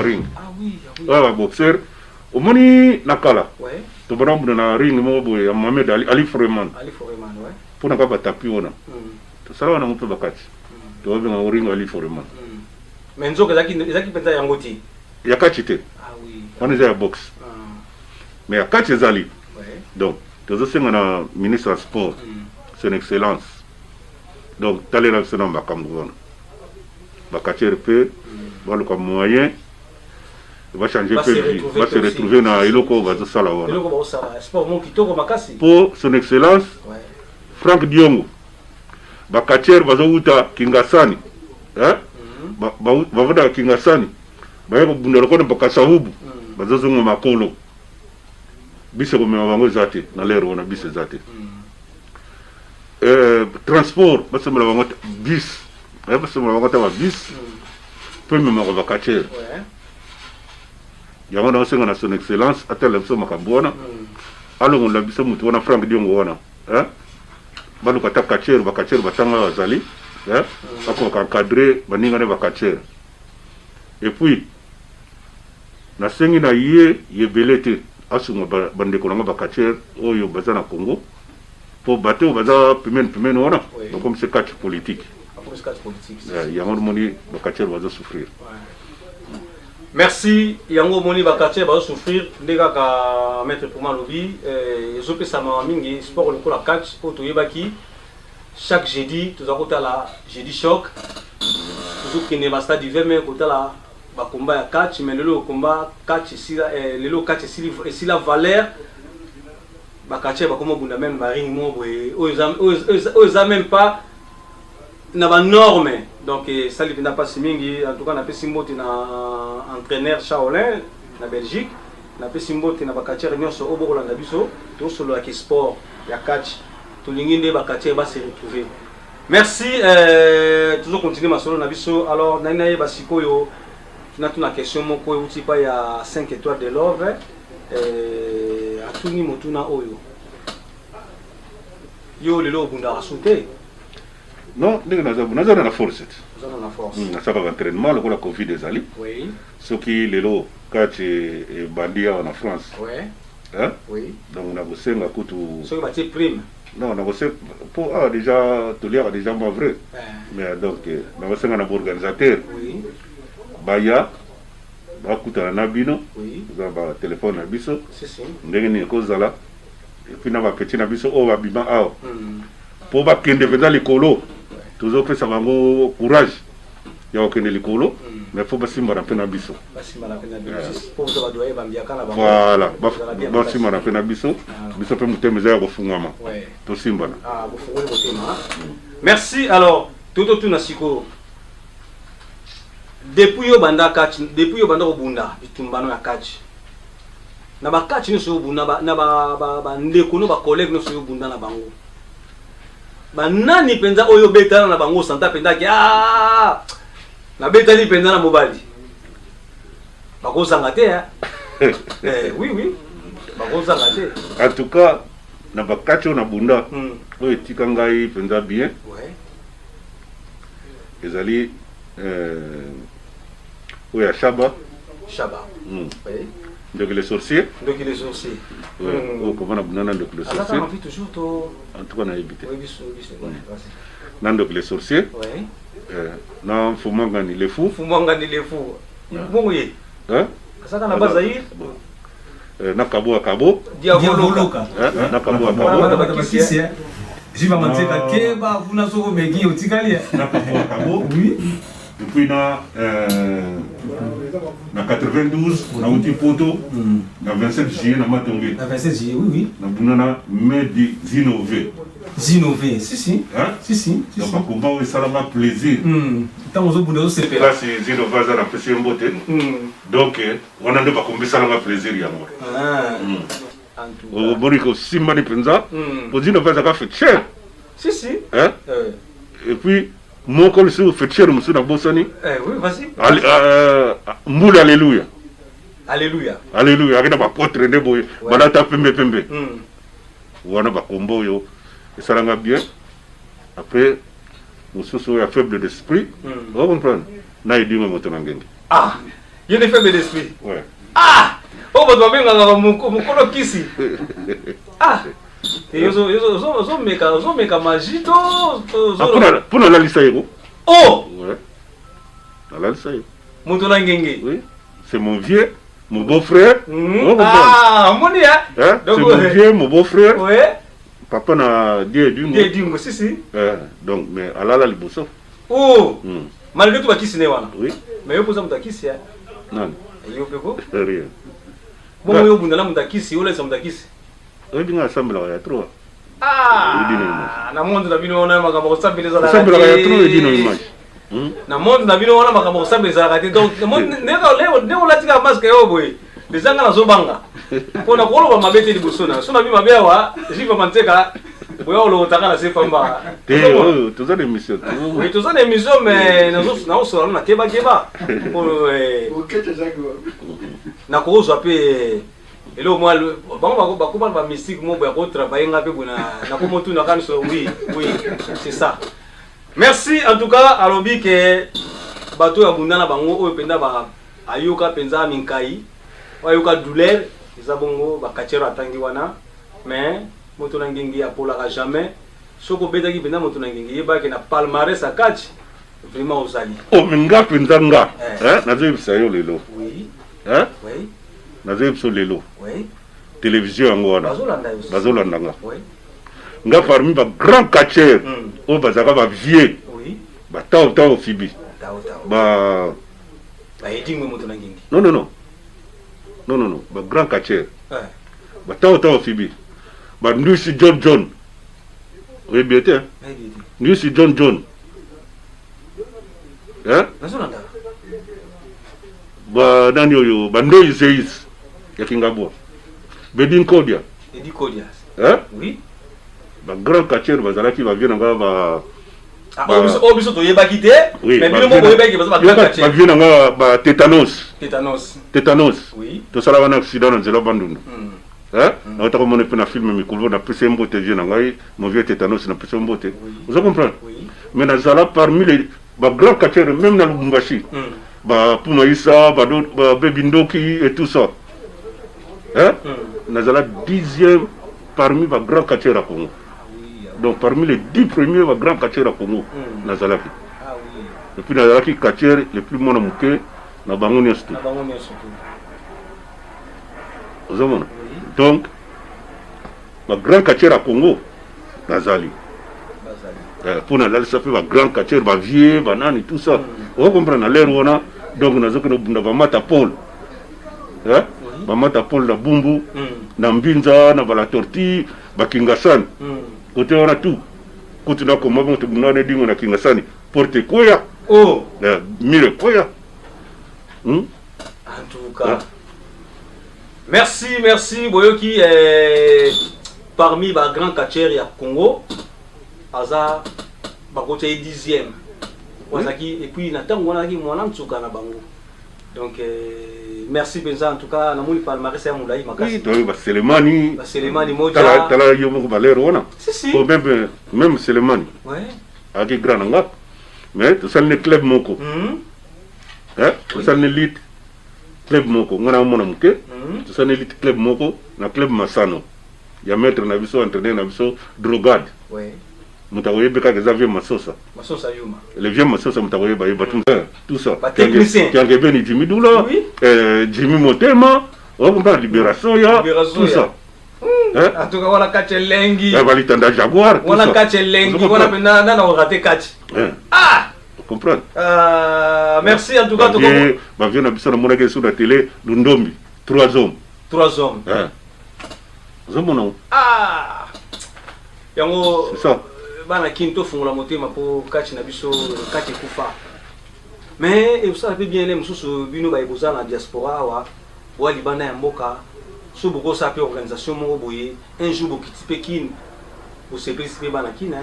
ring ah boxer o moni nakala to bonam na ring mo boy Mohamed Ali Foreman ouais pour na ba tapi ona to sala na muto bakati to be na ring Ali Foreman mais nzoka zaki peta yangoti yakati te ah oui on est à boxe mais yakati zali donc to zo senga na ministre sport son excellence donc talé la sena bakambu ona bakati RP bon comme moyen va changer peu de vie, va se retrouver dans Eloko, va se salawa. Pour son excellence, Franck Diongo, Bakacher va zouta Kingasani, hein? Va voda Kingasani, va y bunda ko na Bakasahubu, va zunga makolo. Bise ko mewango zate, na lero na bise zate. Transport, va se mewango bis, va se mewango ta bis. Peu me ma Bakacher. Yango na senga na son excellence atele so makambona alongo la biso mutu wana Frank Diongo wana balu kata kacher batanga wazali ako encadrer baninga ne bakacher et puis na sengi na ye belete asunga bandeko na bakacher oyo bazana Congo pour bateau baza pimen wana comme c'est catch politique yango moni bakacher baza souffrir. Merci. Yango moni bakache ba souffrir ndeka ka maître pour malobi ezope sama mingi sport le la catch pour toyebaki chaque jeudi tout à la jeudi choc toujours qui ne va stade d'hiver mais côté la ba combat ya catch mais le combat catch ici le catch ici la valeur bakache ba comme bunda même ring mo boy aux même pas na ba norme donc ça lui n'a pas simingi en tout cas na pe simbote na entraîneur Shaolin na Belgique na pe simbote na bakacher nyonso obokolanga biso to solo ya sport ya catch Tolinginde Bakache va se retrouver. Merci. Toujours continuer ma solo Nabiso. Alors, Nainaye Basikoyo, tu as une question, mon co, il y a 5 étoiles de love. Atuni Motuna Oyo. Yo, le lot, vous avez sauté. Non, nous avons la force. Nous avons la force. Nous avons l'entraînement, le Covid des alliés. Oui. Ce qui est là, quand tu es bandit en France. Oui. Hein? Oui. Donc, on a bossé un coup. Ce qui est prime. Non, on a bossé pour déjà, tout l'air déjà pas vrai. Mais donc, on a bossé un organisateur. Oui. Baya, Bakuta Nabino. Oui. Vous avez un téléphone à Bisso. C'est ça. Nous avons une cause là. Et puis, on a un petit Nabiso, on va bien. Pour pas qu'il devienne l'écolo, toujours fait ça va courage. Il y a aucun l'écolo, mais il faut pas s'y mettre un abisso. Voilà, pas s'y mettre un abisso. Bisso peut monter mes airs au fond. Tout simbana. Merci. Alors, tout nasiko. Depuis yo banda catch, depuis yo banda obunda, bitumbano ya catch. Na ba catch no so obunda na ba ndeko no ba collègue no so obunda na bango. Banani penza oyo betana na bango santa penda ki na betali penza na mobali bakozanga te oui bakozanga te en tout cas na bakacho na bunda oyo tika ngai penza bien ezali oyo ya shaba oui. Donc les sorciers. Donc les sorciers. Oh, comment on a besoin de les sorciers. On fait toujours tout. En tout cas, on a évité. Oui, donc les sorciers. Oui. Non, Fumangani les fous. Fumangani les fous. Bon oui. Hein? Ça dans la base aïe. Nakabo akabo. Diaboloka. Nakabo akabo. Je vais mentir que Keba, vous n'avez pas mégui au Tigali. Nakabo akabo. Oui. Et puis na 92 na uti poto na 27 juillet na matongé na 27 juillet oui na bunana mais di zinové si hein si donc combat et ça m'a plaisir tant aux autres c'est là c'est zinové ça na pesi mbote donc on a de ba kombi ça m'a plaisir ya moi en tout cas boniko simba ni penza pour zinové ça fait cher si hein et puis mon col sur fait cher monsieur na bosani oui vas-y Mboula alléluia alléluia akina ba potre ne boy balata pembe wana ba kombo yo esalanga bien après mususu ya faible d'esprit vous comprenez na idinga moto na ngenge il est faible d'esprit ouais oh ba benga mukolo kisi Zo meka magie pour la lisa yego ouais la lisa yego moto na ngenge oui c'est mon vieux mon beau-frère moni c'est mon vieux mon beau-frère ouais papa na dingo si donc mais alala liboso malgré tout bakisi ne wana oui mais yo poza mutakisi non yo peko rien bon yo bunda na mutakisi yo lesa mutakisi oui dinga assemble ya trop na monde na bino wana makambo kosambeleza la assemble ya trop edino image na monde na bino wana makambo kosambeleza la donc ndeko latika masque yo boy bizanga nazobanga pona koloba mabete liboso na so na bi mabewa jiva manteka boyo lo takala se famba tout ça l'émission oui tout ça l'émission mais na osora na keba pour na ko zo pe elo moi bango bakuba ba mystique mo ba ko travailler ngape bona na ko motu na kanso oui c'est ça. Merci en tout cas alobi que bato ya bunda na bango oyo penda ba ayoka penza minkai ayoka douleur eza bongo ba kachero atangi wana mais moto na ngengi ya polaka jamais soko betaki penda moto na ngengi yeba ke na palmarès a catch vraiment ozali minga penza nga na zebisa yo lelo oui oui na zebisa lelo oui télévision yango wana bazolanda nga oui nga parmi ba grand catcheur o bazaka ba vieux oui ba tao fibi ba edingo moto na ngengi non ba grand catcheur ba tao fibi ba Ndusi John oui bien te Ndusi John nazolanda ba nani oyo ba Ndoyi Zeis ya Kingabo Bedin Kodia Edi Kodia hein oui ba grand quartier bazalaki ba vieux nga ba biso toyebaki te mais bino moko boyebaki baza ba grand quartier ba vieux nga ba tétanos oui to sala wana accident na nzela Bandundu na otako mona pe na film mikolo na pese mbote vieux na ngai mon vieux tétanos na pese mbote vous comprenez mais na zala parmi les ba grand quartier même na Lubumbashi ba Pumaïsa ba Baby Ndoki et tout ça nazala 10e parmi les grands quartiers à Congo. Donc parmi les 10 premiers grands quartiers à Congo, nazalaki. Et puis nazalaki quartier le plus monamouké na Bangonia surtout. Donc les grands quartiers à Congo, nazali. Pour nazali ça fait les grands quartiers, les vieux, banane et tout ça. Vous comprenez l'air où on a donc nazaki na Bamata Paul. Bamata Paul na Bumbu, na Mbinza, na Bala Torti, ba Kingasani. Côté on a tout. Côté na comment on te buna dingo na Kingasani. Porte koya. Oh. Mire koya. En tout cas. Merci Boyoki parmi ba grand quartier ya Congo. Aza ba côté 10e. Wazaki et puis na tango wana ki mwana mtsuka na bango. Donc merci Benza en tout cas na muli palmarès ya mulai makasi. Oui, ba Selemani moja. Tala yo mo balero wana. Si. Même Selemani. Ouais. Aki grand nga. Mais to sal ne club moko. To sal ne lit club moko ngana mona muke. To sal ne lit club moko na club Masano. Ya maître na biso entraîneur na biso drogade. Ouais. Mutagoye beka Xavier Masosa Yuma. Le vieux Masosa mutagoye ba tout ça. Technicien. Qui a gagné Jimmy Doula, Jimmy Motema, on va libération ya tout ça. En tout cas on a catché lengi. Va litanda Jaguar. On a catché lengi, on a maintenant on raté catch. Vous comprenez? Merci en tout cas ba vieux na biso na mona ke sur la télé Lundombi, 3 hommes. Zomono. Yango c'est ça. Bana kinto fungula motema po kati na biso kati kufa. Mais vous savez bien les mususu bino ba eboza na diaspora wa wali bana ya mboka so boko sa pe organisation mo boye un jour bokiti pekin au service pe bana kina.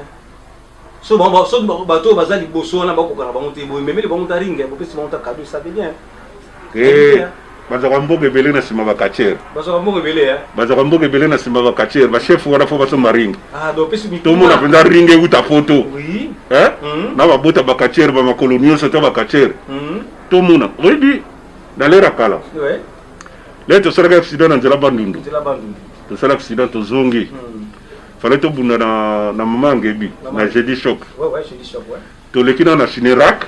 So bato bazali boso na bako kana bango te boye memele bango ta ringa bo pesi bango ta cadeau ça fait bien. Bazakambo gebele na sima bakatier. Bazakambo gebele Bazakambo gebele na sima bakatier. Ba chef wana fo baso maringa. Donc pesi mi. Tout le monde a penda ringa uta photo. Oui. Na ba bota bakatier ba makolonio soto bakatier. Tout le monde. Oui, dans l'era kala. Ouais. Là to sala accident na nzela Bandundu. To sala accident to zongi. Fallait to bunda na mama ngebi na jeudi choc. Ouais, jeudi choc, ouais. To lekina na Chinerak.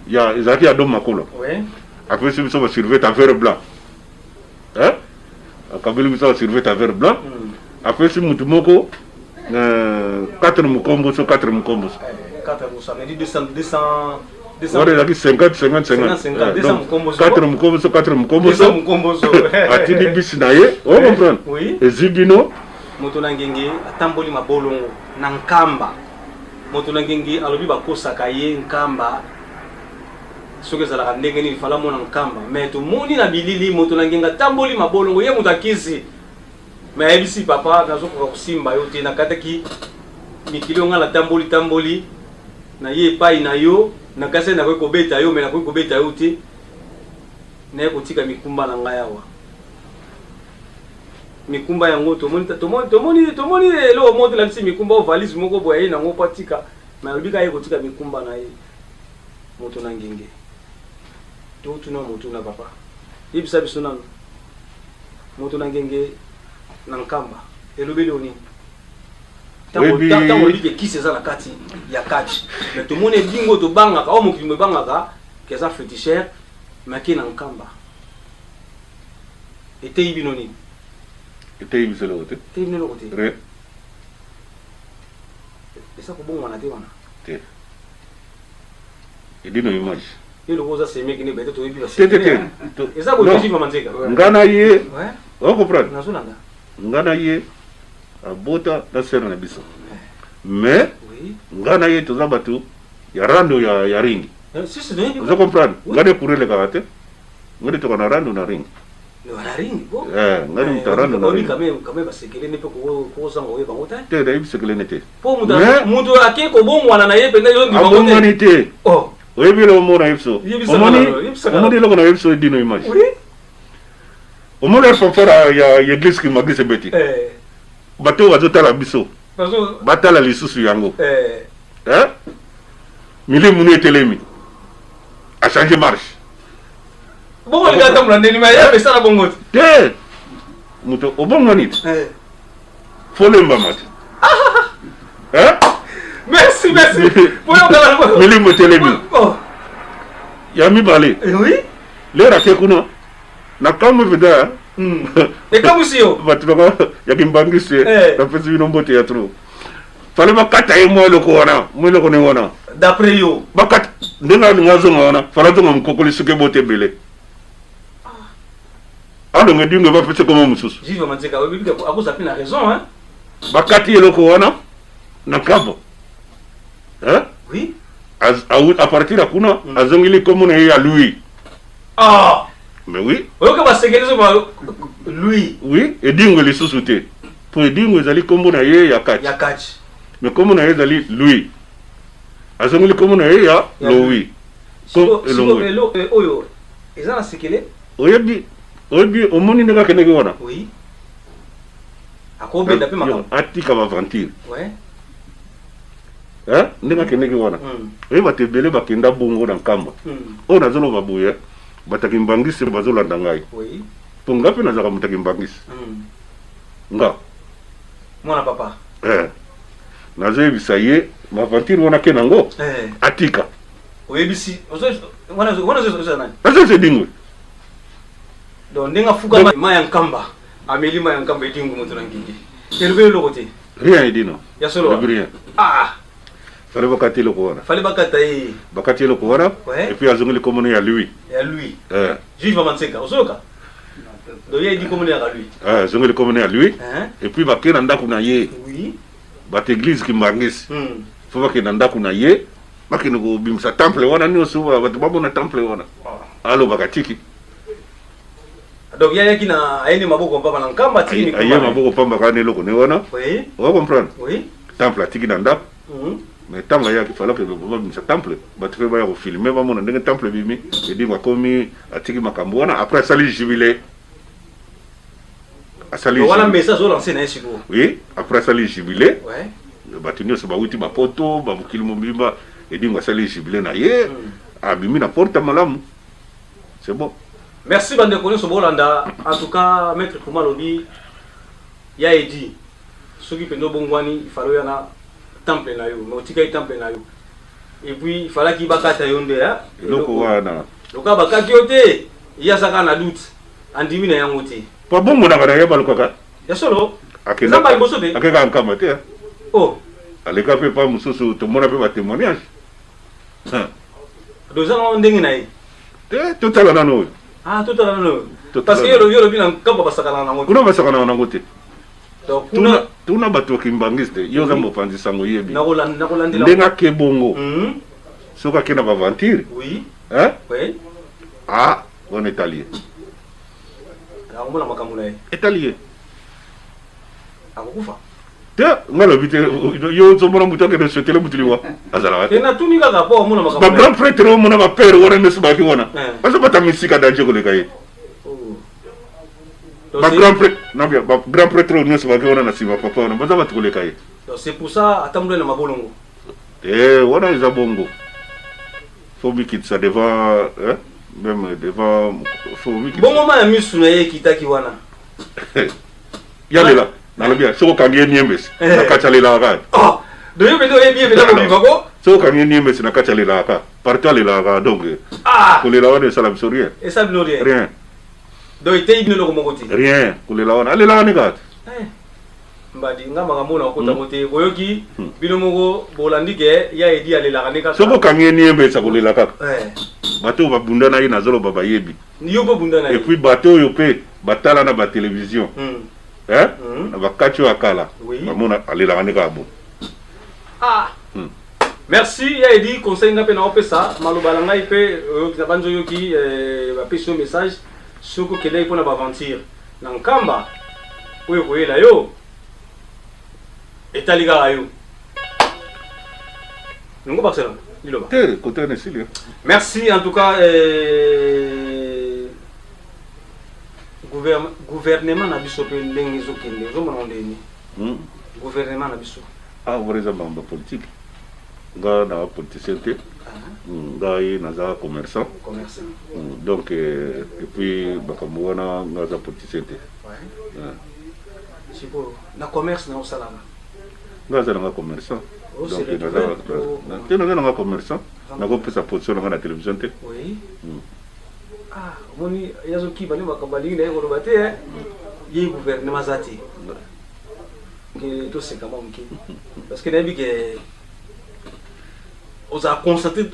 Ya ezaki adom makolo. Ouais. Après, si vous surveillez ta verre blanc. Quand vous surveillez ta verre blanc. Après, si vous moko 4 mukombo sur 4 mukombo. 4 mukombo, ça veut dire 200. On est 50. 4 mukombo sur 4 mukombo. 200 mukombo. Atini bisinaye, on comprend. Oui. Et Zibino. Moto nangenge atamboli mabolongo na nkamba. Moto nangenge alobi bakosaka ye nkamba. Soke zala ndenge ni fala mona nkamba mais to moni na bilili moto nangenga tamboli mabolongo ye mutakisi mais ebisi papa nazo ko kusimba yote na kataki mikilo ngala tamboli na ye pai na yo na kase na ko beta yo mais na ko beta yote na ko tika mikumba na ngaya wa mikumba yango to moni lo moto la mikumba o valise moko boye na ngo patika mais obika ye ko tika mikumba na ye moto nangenge tout non moto na papa ibisa biso nano moto nangenge na nkamba elobeli oni tango libike kisi eza na kati ya kati mais to mone bingo to bangaka o mokili me bangaka keza féticheur mais ki na nkamba etei binoni etei biselo te etei binoni kote re esa ko bongo na te wana te edino image le rosa c'est mec qui n'est pas tout bien. Et ça vous dit maman Zeka. Ngana ye. Ouais. On comprend. Nazolanga. Ngana ye. Abota na sera na biso. Mais ngana ye toza batu ya rando ya ringi. Si c'est bien. Vous comprenez? Ngane pour le karate. Ngane to na rando na ringi. Wanaringi ko. Ngani mutaranda na. Oni kame basekele ne pe ko sanga oye bangota. Te da ibisekele nete. Po mutu ake ko bon wana na ye pe na yo ngi bangota. Abongani te. Oh. Oye bilo mo na ibso. Omoni lo na ibso dino image. Oui. Omoni fofora ya église ki magise beti. Bato wazotala biso. Batala lisusu yango. Mili munu telemi. A changer marche. Bongo ni kata mula ndeni ma ya pesa na bongo. Te. Muto obongani. Folemba mat. Merci. Poyo kala ko. Mili mu telemi. Ya mi bale. Oui. Le ra ke kuno. Na kamu vida. E kamu sio. Batuloko ya kimbangise. Na pesi bino mbote ya tro. Fale bakata e mo loko wana. Mo loko ne wana. D'après yo. Bakat ndenga ngazo wana. Fala to ngam kokoli suke bote bele. Alors on dit va faire comme mususu. Jive manzeka webi bika akuza pina raison hein. Bakati loko wana na kabo. Oui. À partir de kuna azongili comme na ya lui. Ah. Mais oui. Oyo ka basekelezo ba lui. Oui, et dingo les sous-souté. Pour dingo ezali comme na ye ya kati. Ya kati. Mais comme na ye ezali lui. Azongili comme na ye ya lui. Oyo. Ezana sekele. Oyebi omoni ndeka keneke wana. Oui. Akobe ndape makam. Atika aventure. Ouais. Ndeka keneke wana. Oye batebele bakenda bongo na nkamba. O nazolo babuya. Bataki mbangisi bazolanda ngai. Oui. Ponga pe nazaka mutaki mbangisi. Nga. Mwana papa. Nazoyebisa ye ma aventure wana ke nango. Atika. Oyebisi. Wana nani? Azo se dingwe. Donc ndenga fuka ma nkamba. Ameli ma nkamba edingu mutu nangindi. Elbe lokote. Rien edino. Ya solo. Rien. Fallait bakati le kowana. Fallait bakata yi. Bakati le kowana. Et puis azongeli komone ya lui. Ya lui. Juge Manseka, osoka. Do ye di komone ya lui. Azongeli komone ya lui. Et puis bakena ndaku na ye. Oui. Bat église ki mbangisi. Faut bakena ndaku na ye. Bakena go bimsa temple wana ni osuwa bat babo na temple wana. Alo bakatiki. Donc yaya kina aeni maboko pamba na nkamba tiki ni kuma. Aye maboko pamba kana loko ne wana. Oui. On comprendre? Oui. Temple tiki na ndaku. Mais tant qu'il fallait que le temple, tu fais filmer, le temple bimi, et dit ma commis à Tiki Makambouana, après ça les jubilé. Voilà un message au lancé, oui, après ça les jubilé. Ouais. Le bâtiment se bawiti ma poto, babukil mobimba, et dit moi ça les jubilé naïe, à bimi na porte malam. C'est bon. Merci Bande Koné Sobolanda. En tout cas, Maître Koumalobi, ya dit, ceux qui pendant Bongwani, il fallait y en a. Temple na yo, mais otika temple na yo. Et puis il fallait qu'il bakata yonde ya. Loko wana. Loka bakati yote, iya saka na doute. Andimi na yango te. Pa bongo na kana yeba lokaka. Ya solo. Akena. Zamba iboso te. Akeka ankama te. Oh. Aleka pe pa mususu to mona pe ba témoignage. Doza na ndenge na ye. Totala na no. Totala na no. Parce que yo bina kamba basaka na ngo. Kuna basaka na ngo te. Donc tuna bato kimbangiste yo za mopanzi sango yebi nakolandela ndenga ke bongo soka kena ba aventure oui oui on est allié ngomona makamula est allié akufa te ngalo bite yo zo mona mutake de sotele mutliwa azala tena tuni kaka po mona makamula ba grand prêtre o mona ba père wona ne subaki wona baso bata misika danje ko le kaye ba grand prêtre non bien ba grand prêtre ne se va que on a si va papa on va pas trouver cahier donc c'est pour ça atamule na mabolongo on a les abongo faut bien qu'il ça devant même devant faut bien bon moment ya misu na ye kitaki wana yale là na le bien so ka ngien niembes na kachale la ga do yo bendo e bien bela ko bimako so ka ngien niembes na kachale la ga partout le la ga donc pour les lawa de salam sur rien et ça rien donc ite ibino loko mokoti rien kulela wana ale la nigat mbadi ngamba ngamona okota mote boyoki bino moko bolandike ya edi ale la kanika soko kangye niembe sa kulela kaka bato ba bunda na ina zolo baba yebi ni yobo bunda na et puis bato yo pe batala na ba télévision na ba kacho akala bamona ale la kanika abo merci ya edi conseil ngape na opesa maloba la ngai pe yo kizabanzo yoki ba peso message soko kende pour na aventure na nkamba oyo koyela yo etaliga yo Nungo Barcelone liloba te côté na sili merci en tout cas gouvernement na biso pe ndenge ezokende ezomona ndeni gouvernement na biso vous avez un politique. Nga na politicien te. Nga ye naza commerçant. Donc et puis bakamwana nga za politicien te. Sipo na commerce na osalama. Nga za nga commerçant. Donc naza nga commerçant. Na ko pesa position na télévision te. Oui. Ah, moni yazo kiba ni makabali na yego robate ye gouvernement zati. Que tout c'est comment parce que nabi que on a concentré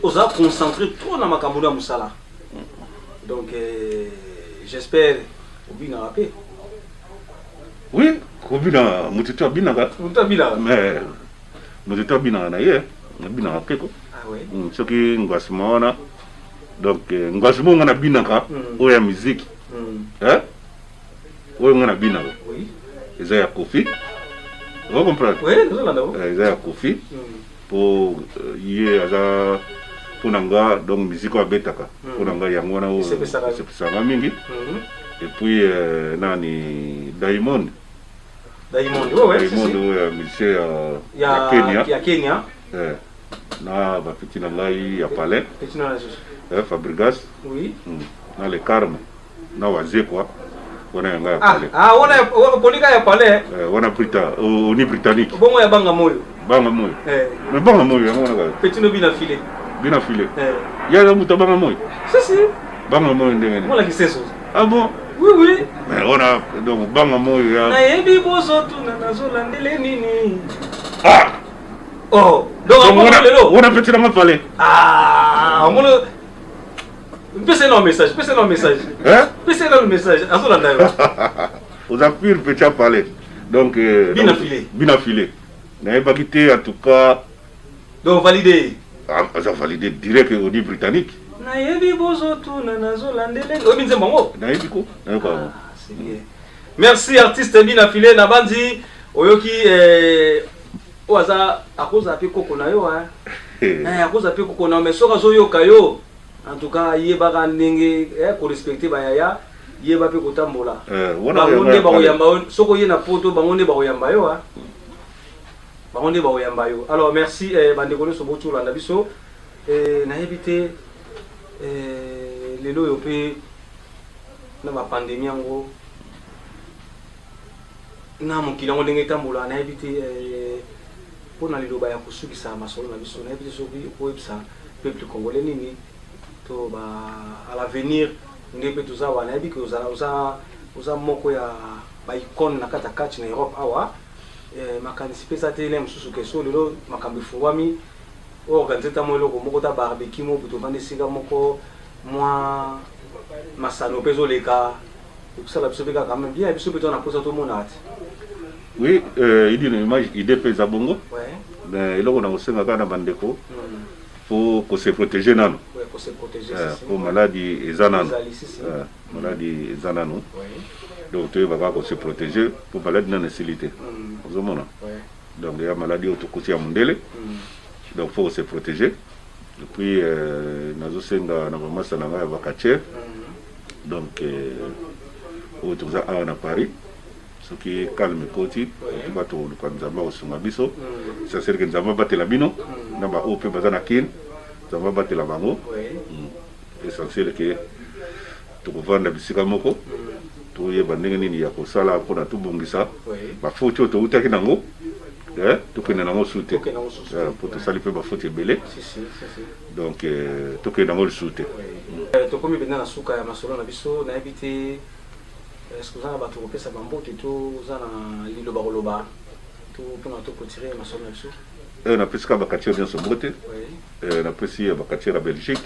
trop dans makambo ya musala. Donc j'espère obina rapé. Oui, obina mutito bina ga. Mutito bina. Mais mutito bina na ye, bina rapé ko. Ah ouais. Ce qui ngwasmona. Donc ngwasmo ngana bina ka o ya musique. Hein? O ngana bina. Oui. Eza ya Kofi. Vous comprenez? Oui, nous allons. Ils ont Kofi pour y avoir pour nanga donc musique à betaka pour nanga yangwana ou c'est ça mingi et puis nani Diamond monsieur ya Kenya na ba petit nanga ya Palais Fabregas oui na le Carme na waze quoi. Wana polika ya Palais. Wana Brita, oni britannique. Bongo ya banga moyo. Banga moyo. Mais banga moyo ya ngona ga. Petit no bina filé. Bina filé. Ya la muta banga moyo. Si. Banga moyo ndenge. Mola kiseso. Ah bon? Oui. Mais ona donc banga moyo ya. Na yebi bozo tu na nazolandele nini. Ah. Oh, donc on petit na Palais. Ah, on Pese no message. Hein? Pese no message. Azolanda yo. Aux affaires petit Palais. Donc Bina filé. N'a pas quitté en tout cas. Donc validé. Ah, ça validé direct au niveau britannique. Na yebi bozo tu na nazolandele. O binze bango. Na yebi ko. Na ko. C'est bien. Merci artiste Bina filé na bandi oyoki oaza akoza pe koko na yo akoza pe koko na mesoka zo yo kayo. En tout cas, yeba ndenge ko respecter bayaya yeba pe kotambola bangonde ba oyamba soko ye na poto bangonde ba oyamba yo bangonde ba oyamba yo. Alors merci bande ko so botu landa biso na yebite lelo yo pe na ba pandemie ngo na mokila ngo ndenge tambola na yebite pona lelo ba ya kusukisa masolo na biso na yebite so ko ebisa peuple congolais nini to ba à l'avenir ndebe tuza wana yebi ko uza moko ya ba icon na kata catch na Europe awa makanisi pesa tele msusu keso lelo makambi fuwami organiser ta molo moko ta barbecue mo buto bande singa moko moi masano peso leka kusala biso beka quand même bien biso beto na posa to monat. Oui, il dit une image idée pesa bongo. Ouais. Mais il on a aussi ngaka bandeko. Pour se protéger nano. Ouais, pour se protéger pour maladie ezanano. Maladie ezanano. Donc tu vas se protéger pour maladie non facilité. Vous comprenez? Donc il y a maladie autocosia mondele. Donc faut se protéger. Et puis nazo senga na mama sananga ya vakache. Donc au tout ça à Paris. Ce qui calme koti, tu vas tout le kanzamba au sungabiso. Ça c'est que nzamba batela bino. Na ba ope bazana kin. Nzamba batela bango. Essentiel que tu vendre bisika moko. Tu ye bandenge nini ya kosala pona tu bongisa. Ba foto to utaki nango. Tu kena nango soute. Pour te salir pe ba foto belé. Donc tu kena nango soute. To komi bena na suka ya masolo na biso na ebite. Est-ce que vous avez battu au pesa bambo qui tout ça na lilo baroloba tout pour notre tirer ma sonne là-dessus on a presque bakatier dans son beauté on a presque bakatier à Belgique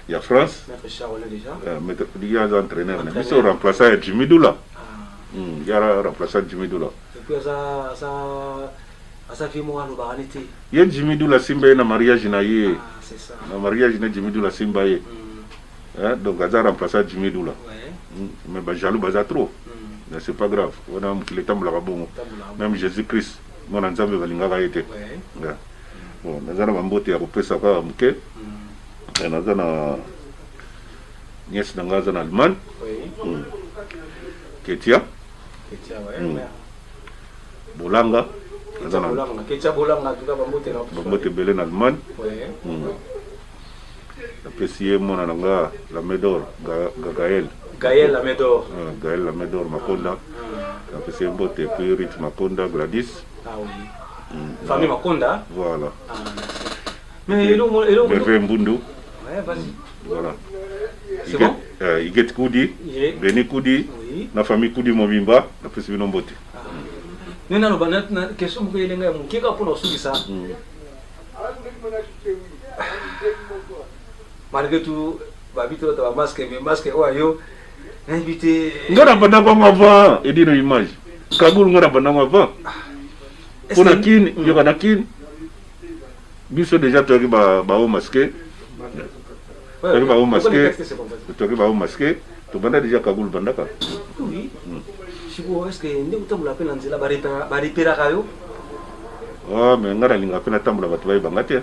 il y a France maître Charles déjà maître il y a un entraîneur mais ils remplacé Jimmy Doula il y a remplacé Jimmy Doula et puis ça fait moi le baranité il y a Jimmy Doula Simba na mariage na c'est ça na mariage na Jimmy Doula Simba donc ça remplacé Jimmy Doula mais bah jaloux baza trop mais c'est pas grave on a le temps la bon même Jésus-Christ mon nzambe balingaka été bon nazana bambote ya kopesa ka muke nazana nièce nanga za na Allemagne Ketia Bolanga Ketia Bolanga tuka bambote belé na Allemagne apprécié mon nanga la Médor Gaël la Médor Gaël la Médor Makonda apprécié mbote puis Rich Makonda Gladys famille Makonda voilà mais Merveille Mbundu vas-y voilà c'est bon Iget Koudi Beni Koudi na famille Koudi Mobimba apprécié bino mbote nena no banatna question ko yelenga mukeka pona usugisa malgré tout babito ta masque mais masque oyo invité ngara banda kwa avant et dino image kagulu ngara banda kwa avant pona kin yoka na kin biso déjà toki ba o masqué toki ba o masqué toki ba o masqué to banda déjà kagulu banda ka oui siko est-ce que ndeko tambula pena nzela ba repéra kayo mais ngara linga pena tambula batu ba bangate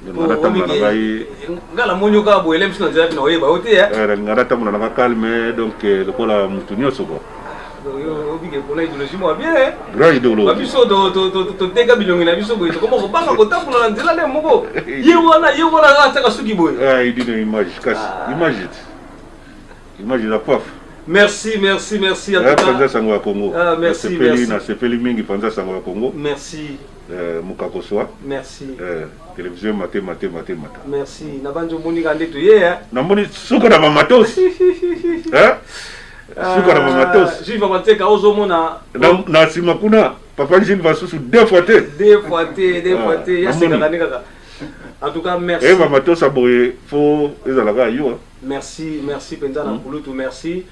ngara tambula na bai ngala monyo ka bo elem sino nzela pena oyeba ote ya ngara tambula na calme donc lokola mutu nyoso ko yo obige kona idéologie mo bien grand idéologie babiso to teka bilongi na biso boy to komo banga ko tambula na nzela le moko ye wana ataka suki boy idino image kasi image la paf. Merci en tout cas. Sango Congo. Merci. Na sepeli mingi panza Sango Congo. Merci. Mukakoswa. Merci. Télévision mate. Merci. Na banjo moni kande to ye. Na moni suko na mamatos. Suko na mamatos. Jiva mateka ozomona. Na sima kuna papa Gilles va susu deux fois. Yasika kaneka. En tout cas, merci. Et mamatos aboye fo ezalaka yo. Merci penza na kulutu merci.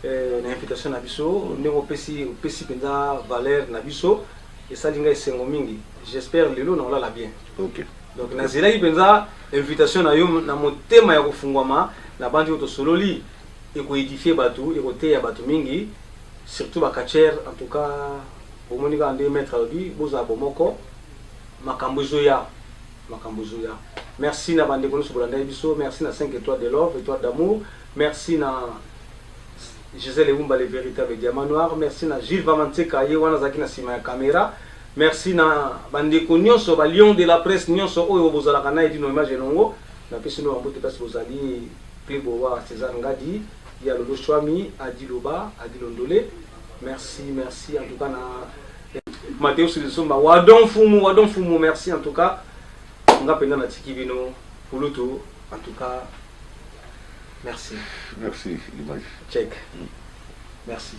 L'invitation na biso ndeko pesi penza valeur na biso et ça linga esengo mingi j'espère lelo na la bien OK donc na zela penza invitation na yo na motema ya kufungwama na bandi to sololi et ko édifier batu et côté ya batu mingi surtout ba kacher en tout cas bomonika ande mettre lui boza bomoko makambuzo ya merci na bande kono sobolanda biso merci na 5 étoiles de l'or étoile d'amour merci na Gisèle Eumba le véritable diamant noir merci na Gilles Vamanteka ye wana zaki na sima ya caméra merci na bandeko nyonso ba lion de la presse nyonso oyo bozala kana edino image longo na pesi no ambote pesi bozali Plibo wa César Ngadi ya Lolo Chwami Adiloba Adilondole merci en tout cas na Mathéo Silisomba wadon fumu merci en tout cas nga penda na tiki bino pulutu en tout cas merci image check merci